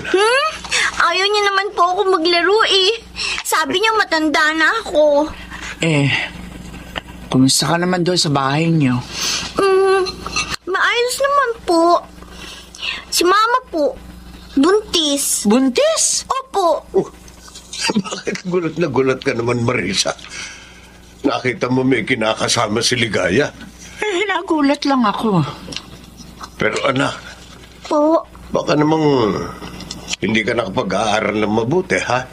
Ayaw niya naman po ako maglaro eh. Sabi niya matanda na ako. Kumusta ka naman doon sa bahay niyo? Maayos naman po. Si Mama po, buntis. Buntis? Opo. Bakit gulat na gulat ka naman, Marisa? Nakita mo may kinakasama si Ligaya. Nagulat lang ako. Pero anak, Po. baka namang hindi ka nakapag-aaral ng mabuti, ha?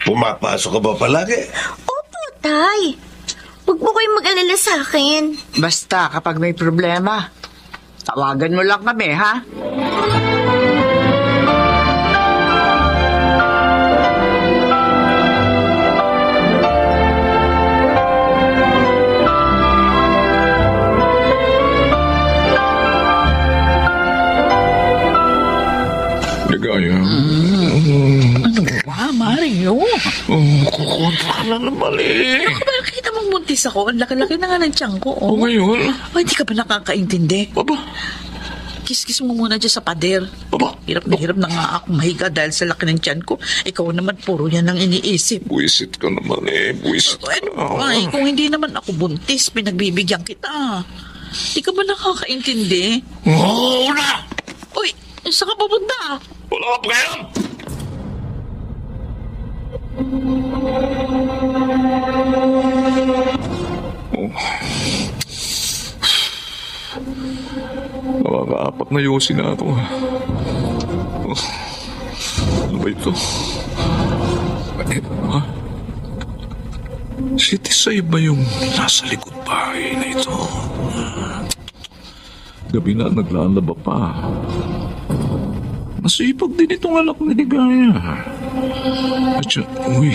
Pumapasok ka ba palagi? Opo, Tay. Huwag po kayong mag-alala sa akin. Basta kapag may problema, tawagan mo lang kami, ha? Ligaya. Ano ba, Mario? Kukontra ka na naman eh. Ako ba nakita mong buntis ako? Ang laki-laki na nga ng tiyan ko. O ngayon? Hindi ka ba nakakaintindi? Baba. Kiss-kiss mo muna dyan sa pader. Baba. Hirap na nga ako mahiga dahil sa laki ng tiyan ko. Ikaw naman puro yan ang iniisip. Buwisit ka naman eh. Buwisit ka. Ay, kung hindi naman ako buntis, pinagbibigyan kita. Di ka ba nakakaintindi? Oo na! Uy, saan ka pupunta? Wala ka pakialam! Nakakaapak na yosi na ako. Ano ba ito? Ha? Si Tisay ba yung nasa likod bahay na ito? Gabi na naglalaba pa. Masipag din itong anak ni Ligaya. At siya, uy,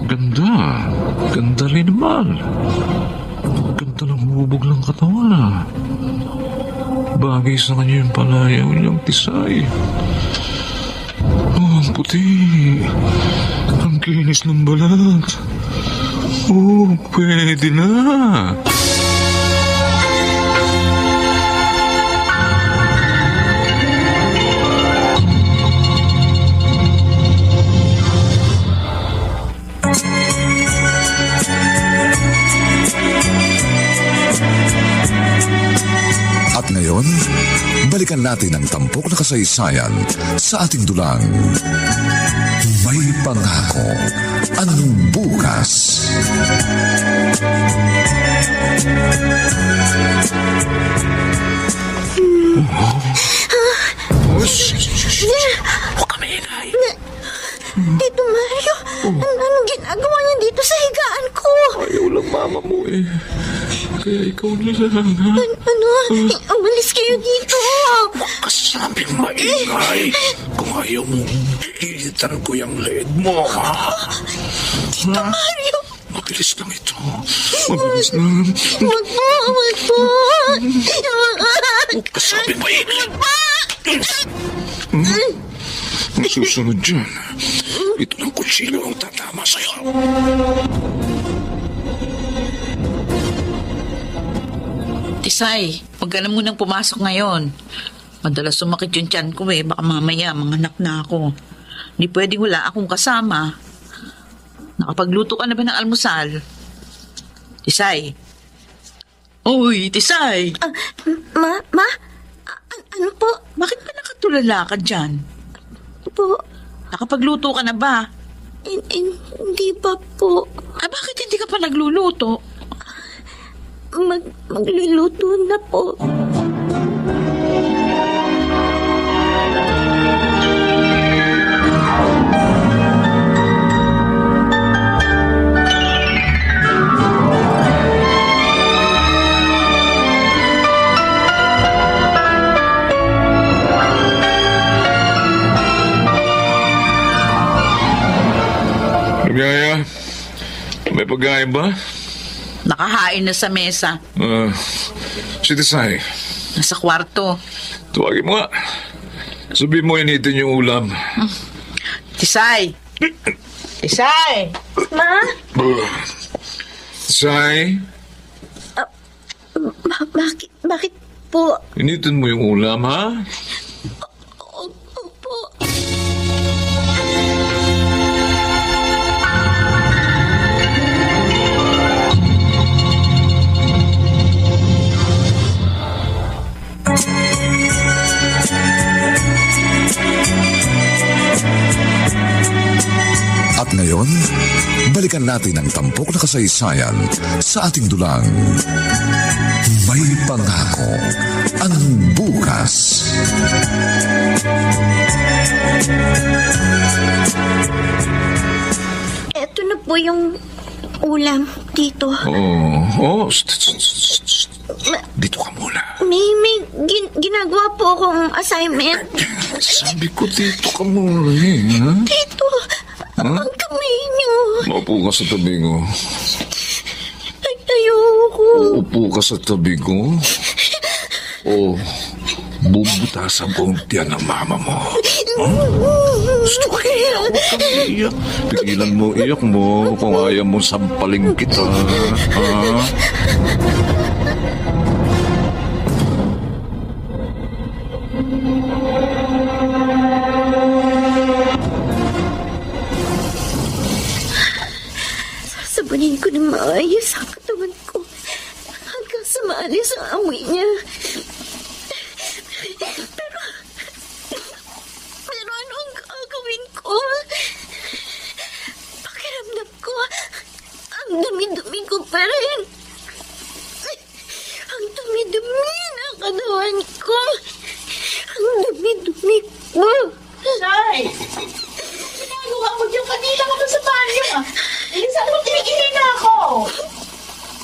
ganda. Ganda rin naman. Ganda ng hubog ng katawan ah. Bagay sa kanya yung palayaw niyang Tisay. Oh, ang puti. Ang kinis ng balat. Oh, pwede na. At ngayon, balikan natin ang tampok na kasaysayan sa ating dulang. May pangako ang bukas. Huwag ka maingay. Tito Mario, anong ginagawa niya dito sa higaan ko? Ayaw lang mama mo eh. Kaya ikaw na lang, ha? Umalis kayo dito. Kasabing maingay. Kung ayaw mo, pilitan ko yung leeg mo, ha? Tito Mario. Mabilis lang ito. Mabilis lang. Wag po. Kasabing maingay. Ang susunod dyan, ito ng kutsilo ang tatama sa'yo. Tisay, huwag ka na munang pumasok ngayon. Madalas sumakit yung tiyan ko eh. Baka mamaya manganak na ako. Hindi pwedeng wala akong kasama. Nakapagluto ka na ba ng almusal? Tisay. Uy, Tisay. Ma? Ano po? Bakit ba nakatulala ka dyan? Po? Nakapagluto ka na ba? Hindi pa po. Bakit hindi ka pa nagluluto? Magluluto na po. Ligaya, may pagkain ba? Nakahain na sa mesa. Si Tisay, Nasa kwarto. tuwagin mo nga. Sabihin mo initin yung ulam. Tisay! Tisay! Ma? Tisay, Bakit po? initin mo yung ulam, ha? Opo. At ngayon, balikan natin ang tampok na kasaysayan sa ating dulang. May pangako ang bukas. Eto na po yung ulam, Tito. Dito ka muna. May ginagawa po akong assignment. Sabi ko dito ka muna ha? Tito, ang kamay niyo. Maupo ka sa tabi ko. Ayoko. Upo ka sa tabi ko. Bubutasan ko ang tiyan ng mama mo. Gusto ko iyak. Huwag kang iyak. Pigilan mo iyak mo kung ayaw mo sampaling kita. Sasabunin ko ng maayos ang katawan ko hanggang sa maalis ang amoy niya. Pero ano ang gagawin ko? Pakiramdam ko, ang dumi-dumi ko pa rin. Ang dumi-dumi ng katawan ko. Ang dumi-dumi ko. Nay! Ginagawa mo dyan kanina ka pa sa banyo saan mo tinigilin na ako?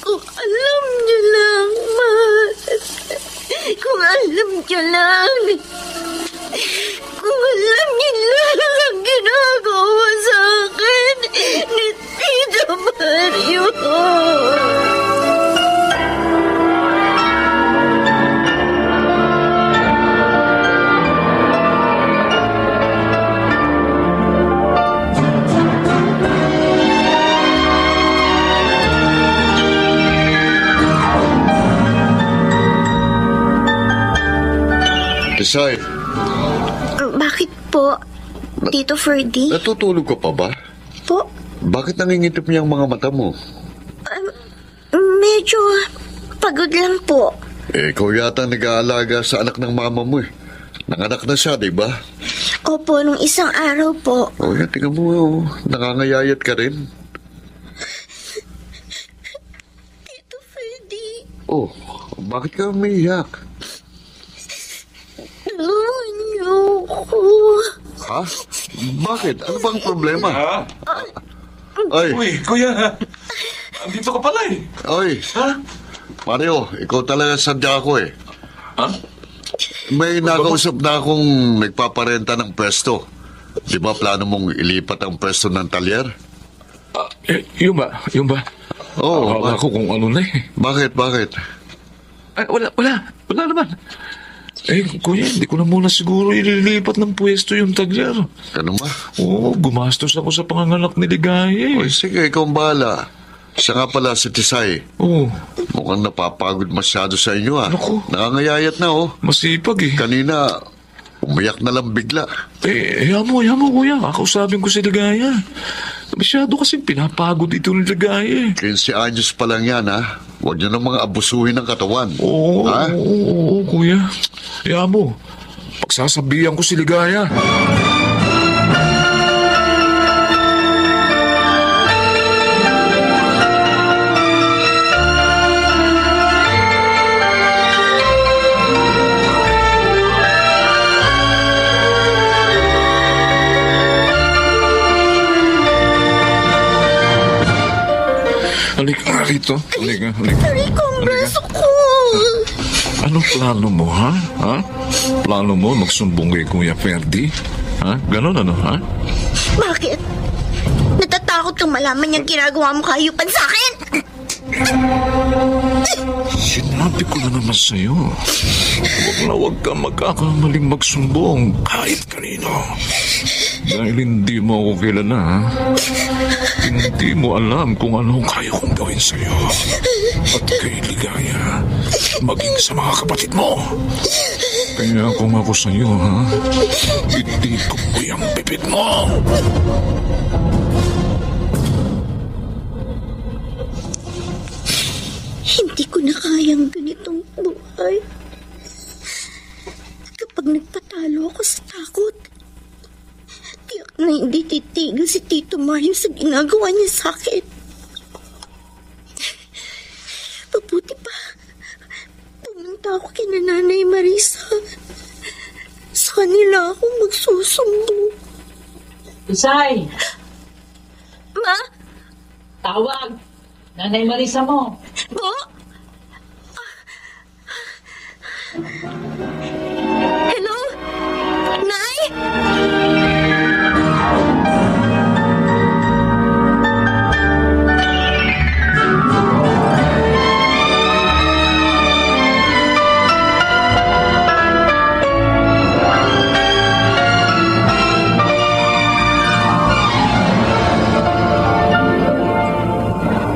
Kung alam niyo lang, Ma. Kung alam niyo lang. Kung alam niyo lang ang ginagawa sa akin ni Tito Mario. Tisay, Bakit po, Tito Ferdy? natutulog ka pa ba? Po, Bakit nangingitip niya ang mga mata mo? medyo pagod lang po. Ikaw yata nag-aalaga sa anak ng mama mo eh. Nanganak na siya, di ba? Opo, nung isang araw po. Yan, tingnan mo, nangangayayat ka rin. Tito Ferdy, Bakit ka umiiyak? tulungan niyo ako. Ha? Bakit? Ano bang problema? Ay, Uy, kuya, andito ka pala eh. Oy, Mario, ikaw talaga sadya ako eh. Ha? May nakausap na akong nagpaparenta ng pwesto. Di ba plano mong ilipat ang pwesto ng talyer? Yung ba? Oo. Akala ko kung ano na eh. Bakit? Ay, wala naman. Kuya, hindi ko na muna siguro ililipat ng pwesto yung tagyer. Ano ba? Gumastos ako sa panganganak ni Ligaya Oy, sige, ikaw ang bahala. Siya nga pala si Tisay. Mukhang napapagod masyado sa inyo Naku. Nakangayayat na Masipag eh. Kanina, umiyak na lang bigla. Hayaan mo kuya. Kakausapin ko si Ligaya. Masyado kasing pinapagod ito ni Ligaya 15 anyos pa lang yan Huwag niyo nang mga abusuhin ng katawan. Oo, kuya. Hayaan mo. Pagsasabihan ko si Ligaya. Halika nga rito. Halika. Aray ko ang braso ko. Ano plano mo, ha? Plano mo magsumbong kay Kuya Ferdy? Ganon, ha? Bakit? natatakot kang malaman niyang ginagawa mo kahayupan sa akin. Sinabi ko na naman sa'yo. Huwag kang magkakamaling magsumbong kahit kanino. Dahil hindi mo ako kilala, ha? Hindi mo alam kung ano kaya kong gawin sa'yo. At kay Ligaya, maging sa mga kapatid mo. Kaya kung ako sa'yo, ha? Itipok ko yung bibig mo. Hindi ko na kayang ganitong buhay. Kapag nagpatalo ako sa takot, tiyak na hindi titigil si Tito Mario sa ginagawa niya sa akin. Mabuti pa, pumunta ako kina Nanay Marisa. Sa kanila ako magsusumbong. Isay! Ma? Tawag! Nanay Marisa mo! Po? Hello? Nay?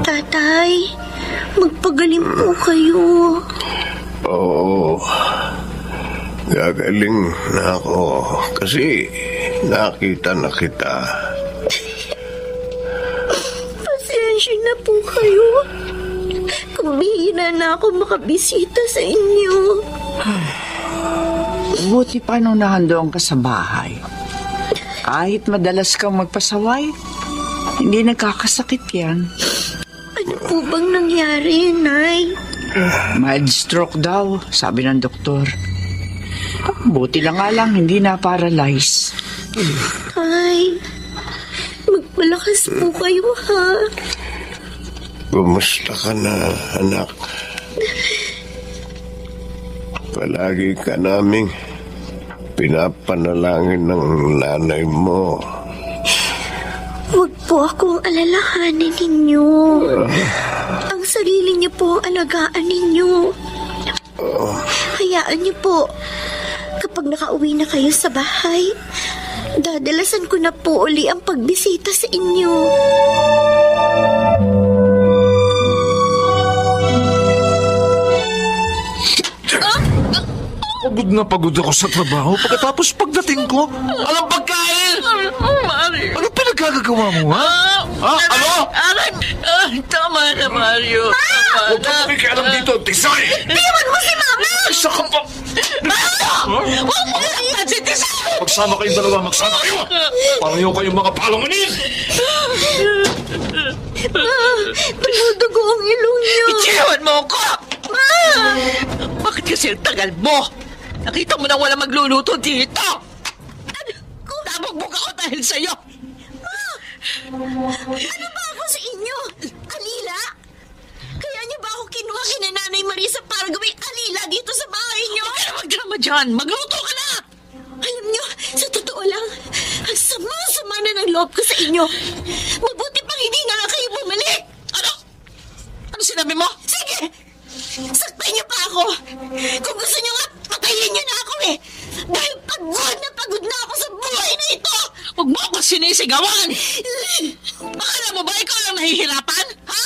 Tatay, magpagaling po kayo. Oo. Gagaling na ako kasi nakita na kita. Pasensya na po kayo. Kung bihira na ako makabisita sa inyo. Buti pa nung nahandoon ka sa bahay. Kahit madalas kang magpasaway, hindi nagkakasakit yan. Ano po bang nangyari, Nay? Mild stroke daw, sabi ng doktor. Buti na nga lang, hindi na-paralyze. Tay, magpalakas po kayo, ha? Kumusta ka na, anak? Palagi ka naming pinapanalangin ng nanay mo. Huwag po akong alalahanin ninyo. Ang sarili niyo po ang alagaan ninyo. Hayaan niyo po. Kapag nakauwi na kayo sa bahay, dadalasan ko na po uli ang pagbisita sa inyo. Pagod na pagod ako sa trabaho. Pagkatapos pagdating ko, alam pagkain! Mario! Ano pinagkagagawa mo, ha? Ano? Tama na, Mario. Huwag ka nakikialam dito, Tisay! Iwan mo si Mama! Isa ka pa! Huwag mo kaya si Tisay! Magsama kayong dalawa, magsama kayo! Pareho kayong mga palonganin! Tumudugo ang ilong niyo. Itsiwan mo ako! Bakit kasi ang tagal mo? Nakita mo na wala magluluto dito! Nabugbog ako dahil sa'yo! Ano ba ako sa inyo? Alila? Kaya niyo ba ako kinuha kina Nanay Marisa para gawing alila dito sa bahay niyo? Huwag ka na magdrama dyan! Magluto ka na! Alam niyo, sa totoo lang, ang sama-sama na ng loob ko sa inyo. Mabuti pang hindi na lang kayo bumalik. Ano? Ano sinabi mo? Sige! Saktan niyo pa ako. Kung gusto niyo nga, patayin niyo na ako eh. Dahil pagod na ako sa buhay na ito. Huwag mo ako sinisigawan! Akala mo ba ikaw lang nahihirapan? Ha?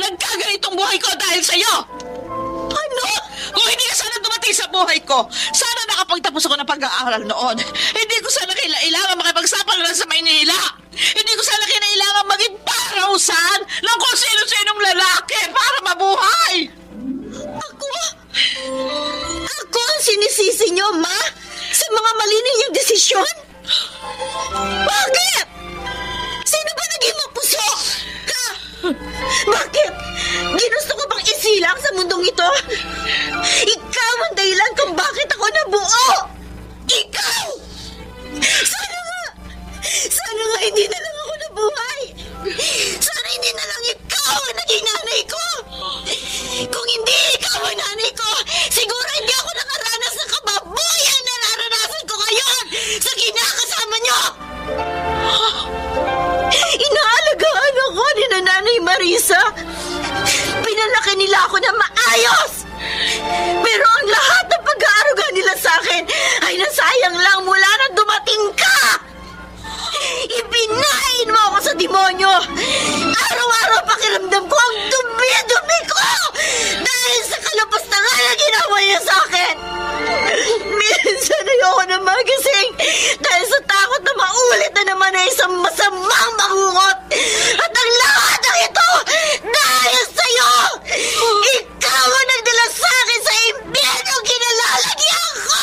Nagkaganitong buhay ko dahil sa'yo! Ano? Kung hindi ka sana dumating sa buhay ko, sana nakapagtapos ako ng pag-aaral noon. Hindi ko sana kailangan makipagsapalaran sa Maynila. Hindi ko sana kailangan maging parusan ng kung sino-sinong lalaki para mabuhay. Ako ang sinisisi niyo, Ma? Sa mga mali ninyong desisyon? Bakit? Sino ba naging mapuso? Ha? Bakit? Ginusto ko bang isilang sa mundong ito? Ikaw ang dahilan kung bakit ako nabuo! Ikaw! Sana nga hindi na lang ako nabuhay! Sana hindi na lang ikaw ang naging nanay ko! Kung hindi ikaw ang nanay ko, siguro hindi ako nakaranas ng kababuyan na naranasan ko ngayon sa kinakasama niyo! Marisa. Pinalaki nila ako na maayos. Pero ang lahat ng pag-aaruga nila sa akin ay nasayang lang mula nang dumating ka. Ibinain mo ako sa demonyo. Araw-araw pakiramdam ko ang dumi-dumi ko dahil sa kalapastangan na ginawa niya sa akin. Minsan ayoko na magising dahil sa takot na maulit na naman na isang masamang bangungot. At ang lahat ng ito dahil sa'yo. Ikaw ang nagdala sa akin sa impyerno kinalalagyan ko.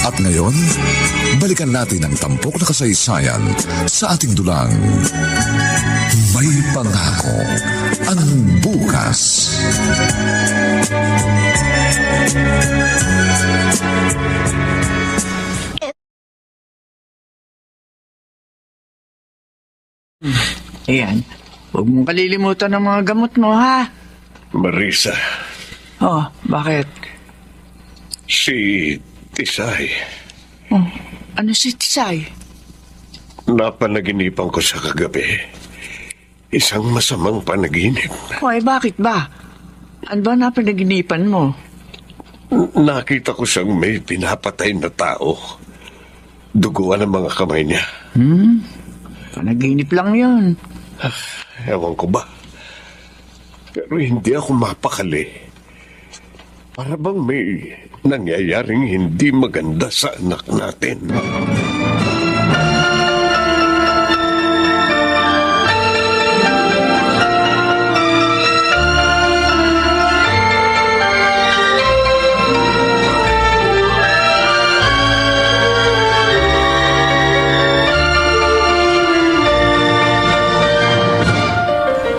At ngayon, balikan natin ang tampok na kasaysayan sa ating dulang. May pangako ang bukas. Ayan, huwag mong kalilimutan ng mga gamot mo, ha? Marisa, Oh, bakit? si Tisay, Oh, ano si Tisay? napanaginipan ko sa kagabi. Isang masamang panaginip. Hoy, bakit ba? Ano ba napanaginipan mo? Nakita ko siyang may pinapatay na tao. Duguan ang mga kamay niya. Panaginip lang yun. Ewan ko ba? Pero hindi ako mapakali. Para bang may nangyayaring hindi maganda sa anak natin.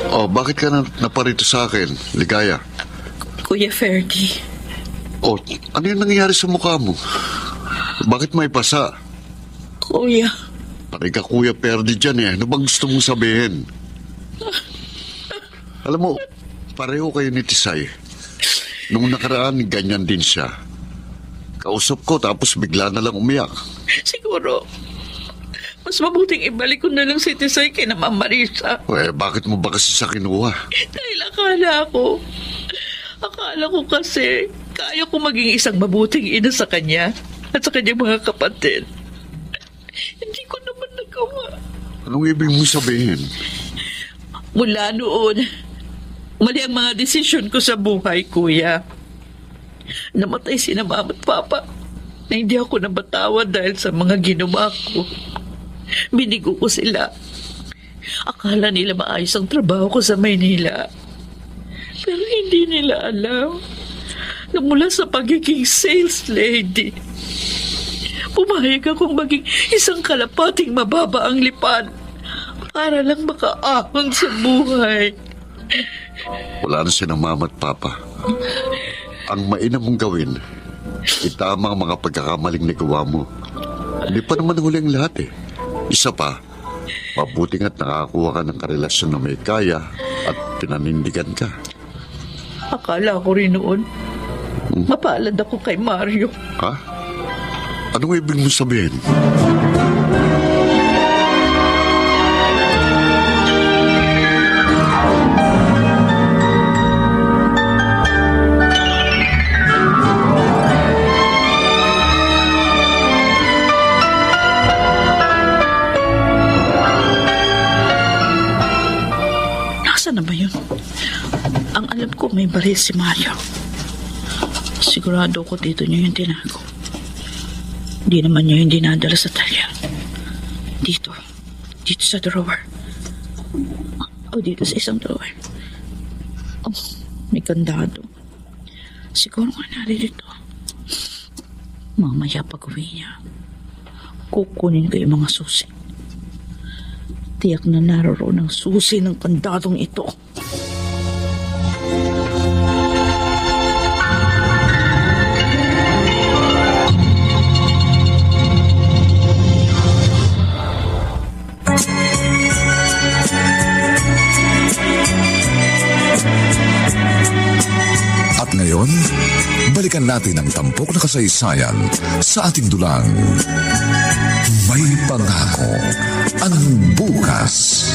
Oh, bakit ka naparito sa akin, Ligaya? Kuya Ferdy, Oh, ano yung nangyayari sa mukha mo? Bakit may pasa? Kuya, Pare ka Kuya Perdi dyan eh. Ano bang gusto mong sabihin? Alam mo, pareho kayo ni Tisay. Nung nakaraan, ganyan din siya. Kausap ko tapos bigla na lang umiyak. siguro, mas mabuting ibalik ko na lang si Tisay kay na Ma'am Marisa. Bakit mo ba kasi sa kinuha? Dahil akala ko kasi kaya ko maging isang mabuting ina sa kanya at sa kanyang mga kapatid. Hindi ko naman nagawa. Anong ibig mong sabihin? Mula noon, mali ang mga desisyon ko sa buhay, Kuya. Namatay sina Mama at Papa na hindi ako nabatawad dahil sa mga ginawa ko. Binigo ko sila. Akala nila maayos ang trabaho ko sa Maynila. Pero hindi nila alam na mula sa pagiging sales lady, pumayag akong maging isang kalapating mababa ang lipan para lang makaahon sa buhay. Wala na sila Mama at Papa. Ang mainam mong gawin, itama ang mga pagkakamaling nagawa mo. Hindi pa naman huli ang lahat eh. Isa pa, mabuting at nakakuha ka ng karelasyon na may kaya at pinanindigan ka. Akala ko rin noon, mapalad ako kay Mario. Ha? Anong ibig mong sabihin? Nasaan na ba yun? Ang alam ko may baril si Mario. Sigurado ko dito niya yung tinago. Hindi naman niya yung dinadala sa talya. Dito sa drawer. O dito sa isang drawer. Oh, may kandado. Siguro nga narito. Mamaya pag uwi niya, kukunin ko yung mga susi. Tiyak na naroon ang susi ng kandadong ito. balikan natin ang tampok na kasaysayan sa ating dulang. May pangako ang bukas.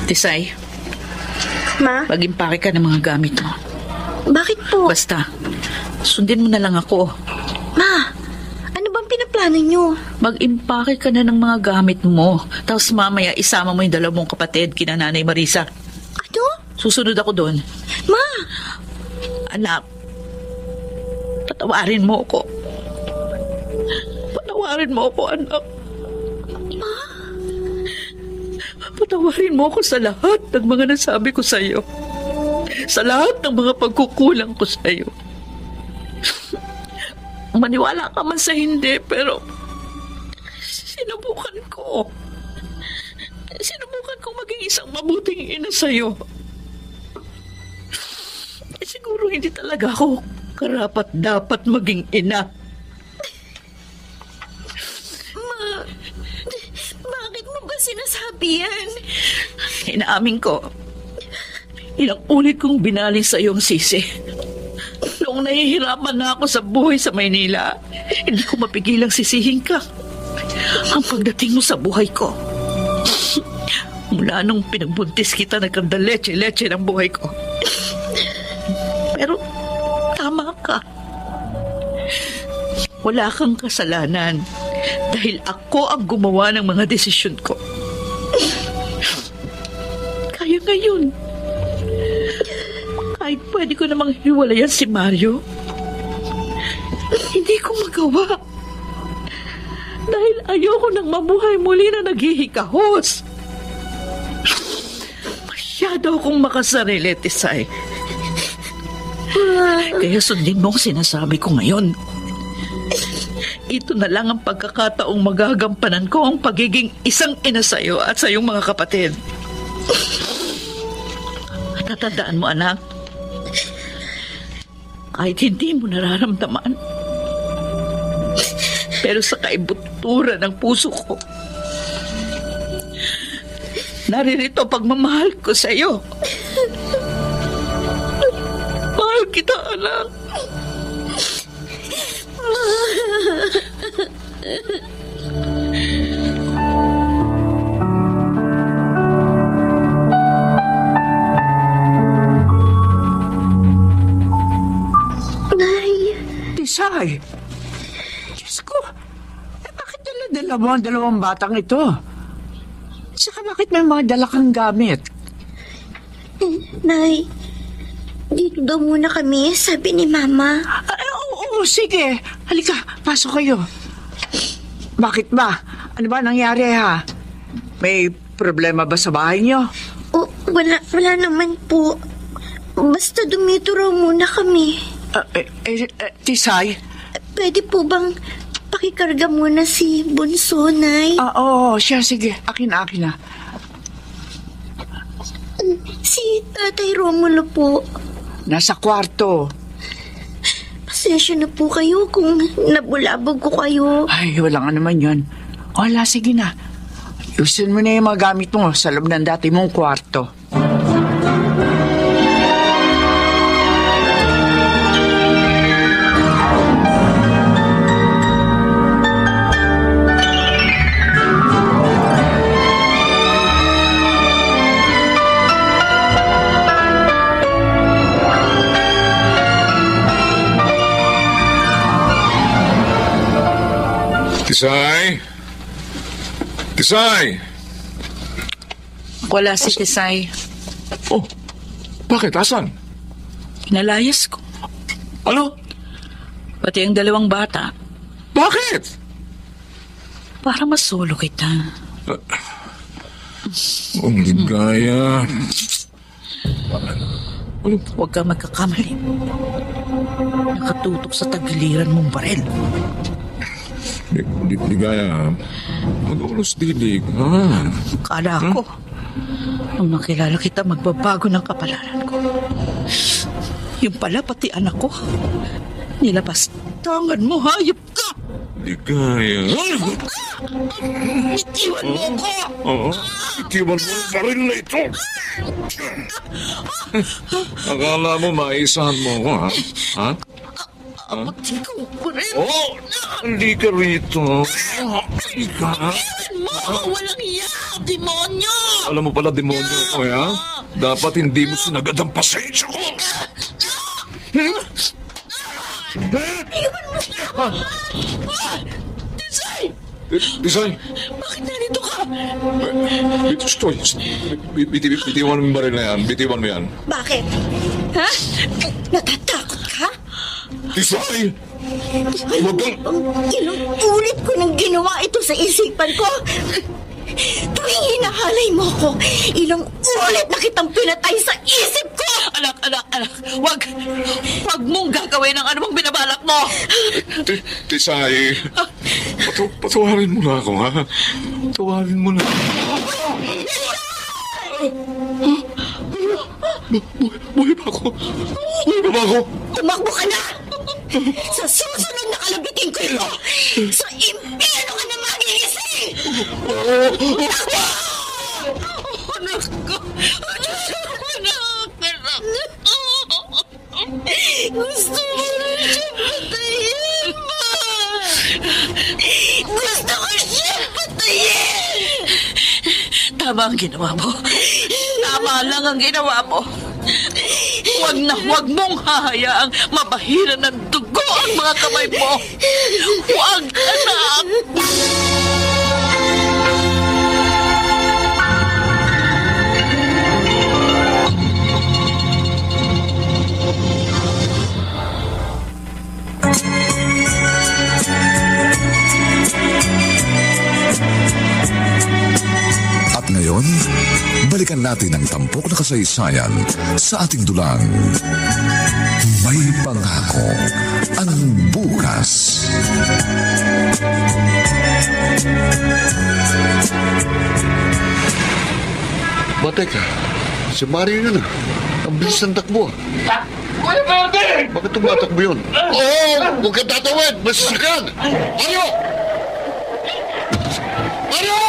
Tisay, Ma, mag-impake ka ng mga gamit mo. bakit po? Basta, sundin mo na lang ako. Ma, ano bang pinaplano nyo? Mag-impake ka na ng mga gamit mo. Tapos mamaya isama mo yung dalawang kapatid, kina Nanay Marisa. Ano? Susunod ako doon. Ma, Anak, patawarin mo ako. Patawarin mo ako, anak. Patawarin mo ako sa lahat ng mga nasabi ko sa'yo. Sa lahat ng mga pagkukulang ko sa'yo. Maniwala ka man sa hindi, pero sinubukan ko. Sinubukan kong maging isang mabuting ina sa'yo. Siguro hindi talaga ako karapat-dapat maging ina. Ma, bakit mo ba sinasabi yan? Inaamin ko, ilang ulit kong binaling sa iyong sisi. Noong nahihirapan na ako sa buhay sa Maynila, hindi ko mapigilang sisihin ka. Ang pagdating mo sa buhay ko, mula nung pinagbuntis kita, nagkanda leche-leche ng buhay ko. Pero tama ka. Wala kang kasalanan dahil ako ang gumawa ng mga desisyon ko. Kaya ngayon, kahit pwede ko namang hiwalayan si Mario, hindi ko magawa. Dahil ayoko nang mabuhay muli na naghihikahos. Masyado akong makasarili, Tisay. Kaya sundin mo ang sinasabi ko ngayon. Ito na lang ang pagkakataong magagampanan ko ang pagiging isang ina sa'yo at sa iyong mga kapatid. Tatandaan mo, anak, kahit hindi mo nararamdaman, pero sa kaibuturan ng puso ko, naririto pagmamahal ko sa iyo. Mahal kita, anak. Nay. Tisay! Diyos ko, bakit dala-dala mo ang dalawang batang ito? Saka bakit may mga dala kang gamit? Nay, dito daw muna kami, sabi ni Mama. Oo, sige. Halika, pasok kayo. Bakit ba? Ano ba nangyari, ha? May problema ba sa bahay niyo? Wala naman po. Basta dumito raw muna kami. Tisay? Pwede po bang pakikarga muna si Bunso, Nay? Oo, siya, sige. Akin na. Si Tatay Romulo po. Nasa kwarto. Pasensya na po kayo kung nabulabog ko kayo. Ay, wala nga naman yun. Wala, sige na. Ayusin mo na yung mga gamit mo sa loob ng dati mong kwarto. Tisay! Tisay! Wala si Tisay. Oh, bakit? Asan? Pinalayas ko. Ano? Pati ang dalawang bata. Bakit? Para masolo kita. Ang ligaya. Ano? Huwag kang magkakamali. Nakatutok sa tagiliran mong baril. Ligaya, mag-ulos dilig, ha? Kala ko, nung makilala kita, magbabago ng kapalaran ko. Yung pala, pati anak ko, nilapastangan mo, hayop ka! Ligaya. Itiwan mo ko! Itiwan mo ang baril na ito. Akala mo maisahan mo ako, ha? Ha? Ikaw pa rin! Oh, hindi ka rito. Halika. Mo! Walang iya! Demonyo! Alam mo pala, demonyo ko, ha? Dapat hindi mo sinagad ang pasensya ko. Tisay! Tisay! Bakit narito ka? Stoy! Bitiwan mo yung baril na yan. Bitiwan mo yan. Bakit? Ha? Natatakot ka? Tisay! Huwag kang... Ilang ulit ko nang ginawa ito sa isipan ko. Tuwing hinahalay mo ko, ilang ulit na kitang pinatay sa isip ko! Anak. Wag mong gagawin ang anumang binabalak mo. Tisay! Patawarin mo na ako, ha? Patawarin mo na. Buhay pa ako! Tumakbo ka na! Sa susunod na kalabitin ko ito, sa impyerno ka na magigising! Anak ko! Gusto mo rin siya patayin, ma! Gusto ko siya patayin! Tama ang ginawa mo. Tama lang ang ginawa mo. Huwag mong hahayaang mabahiran ng dugo ang mga kamay mo. Huwag, anak! At ngayon, balikan natin ang tampok na kasaysayan sa ating dulang. May pangako ang bukas. Teka, si Mario yun ah. Ang bilis ng takbo. Kuya Verde! Bakit tumatakbo yun? Oo! Huwag kang tatawid! Masasakyan! Mario! Mario!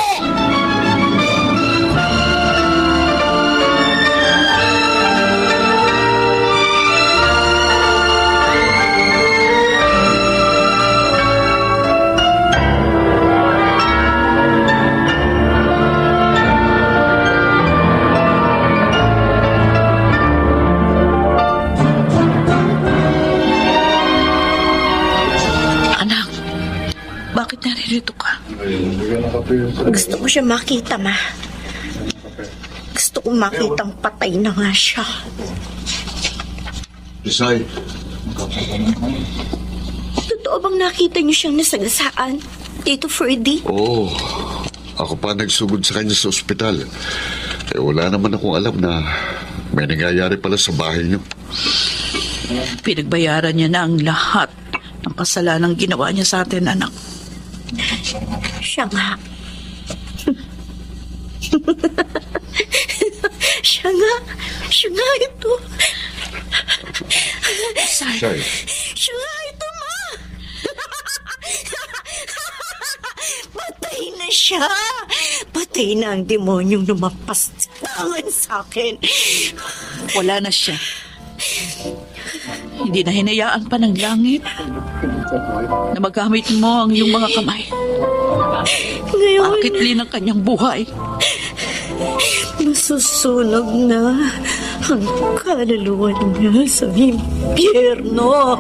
Bakit naririto ka? Gusto ko siya makita, ma. Gusto ko makitang patay na nga siya. Isay, Totoo bang nakita niyo siyang nasagasaan, Tito Freddy? oo. Ako pa nagsugod sa kanya sa ospital. Wala naman akong alam na may nangyayari pala sa bahay niyo. Pinagbayaran niya na ang lahat ng kasalanang ginawa niya sa atin, anak. Siya nga. Siya nga ito. Isay. Siya nga ito, ma. Patay na siya. Patay na ang demonyong lumapastangan sa akin. Wala na siya. Hindi na hinayaan pa ng langit na magamit mo ang iyong mga kamay. Ngayon, Pakitli ng kanyang buhay. masusunog na ang kaluluwa niya sa impyerno.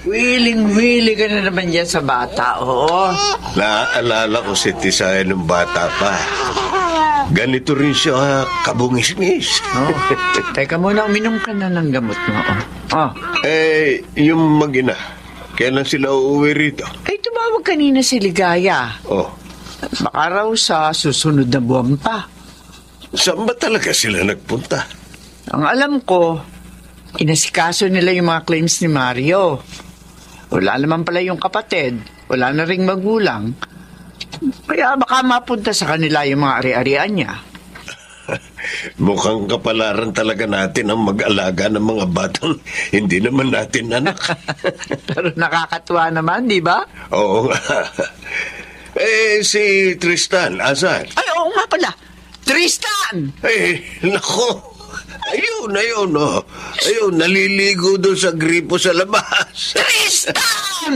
Wiling-wili ka na naman yan sa bata, oo. Naaalala ko si Tisay nung bata pa. Ganito rin siya kabungis-ngis. Oh. Teka muna, uminom ka na ng gamot mo. Oh. Yung mag-ina, kailan sila uuwi rito? Ay, tumawag kanina si Ligaya. Oh, Baka raw sa susunod na buwan pa. saan ba talaga sila nagpunta? Ang alam ko, inasikaso nila yung mga claims ni Mario. Wala naman pala yung kapatid. Wala na ring magulang. Kaya baka mapunta sa kanila yung mga ari-arian niya. Mukhang kapalaran talaga natin ang mag-alaga ng mga batang hindi naman natin anak. Pero nakakatuwa naman, di ba? Oo nga. Si Tristan, asan? Ay, oo nga pala. Tristan! Nako. Ayun, oh. Ayun, naliligo doon sa gripo sa labas. Tristan!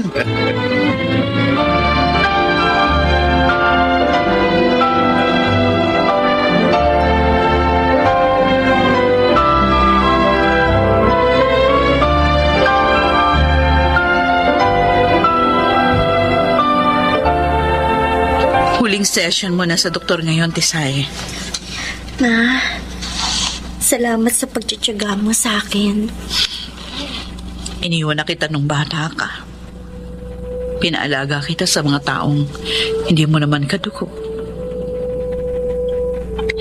Huling session mo na sa doktor ngayon, Tisay. Ma, salamat sa pagtsatsaga mo sa akin. Iniwan na kita nung bata ka. Pinaalaga kita sa mga taong hindi mo naman kadugo.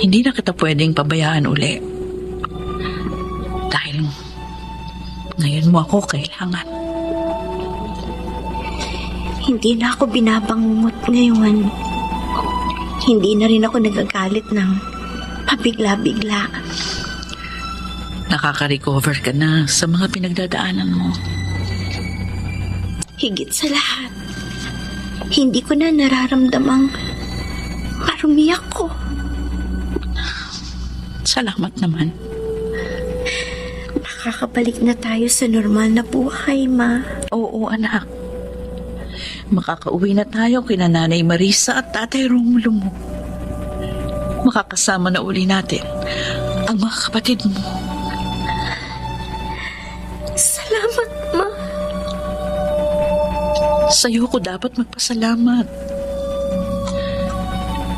Hindi na kita pwedeng pabayaan uli. Dahil ngayon mo ako kailangan. Hindi na ako binabangungot ngayon. Hindi na rin ako nagagalit ng pabigla-bigla. Nakaka-recover ka na sa mga pinagdadaanan mo. Higit sa lahat, hindi ko na nararamdamang marumi ako. Salamat naman. Makakabalik na tayo sa normal na buhay, Ma. Oo, anak. Makakauwi na tayo kina Nanay Marisa at Tatay Romulo mo. Makakasama na uli natin ang mga kapatid mo. Salamat, Ma. Sa'yo ko dapat magpasalamat.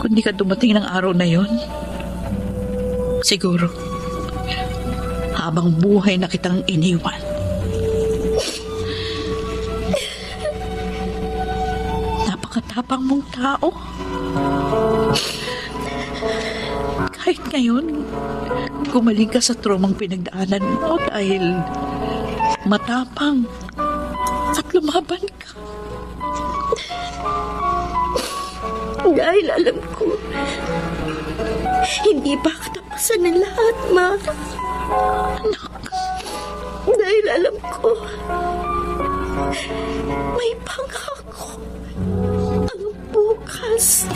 Kung di ka dumating ng araw na yon, siguro, habang buhay na kitang iniwan. Napakatapang mong tao. Kahit ngayon, gumaling ka sa traumang pinagdaanan mo dahil matapang at lumaban ka. Dahil alam ko, hindi pa katapusan ng lahat, Ma. Anak. Dahil alam ko, may pangako ang bukas.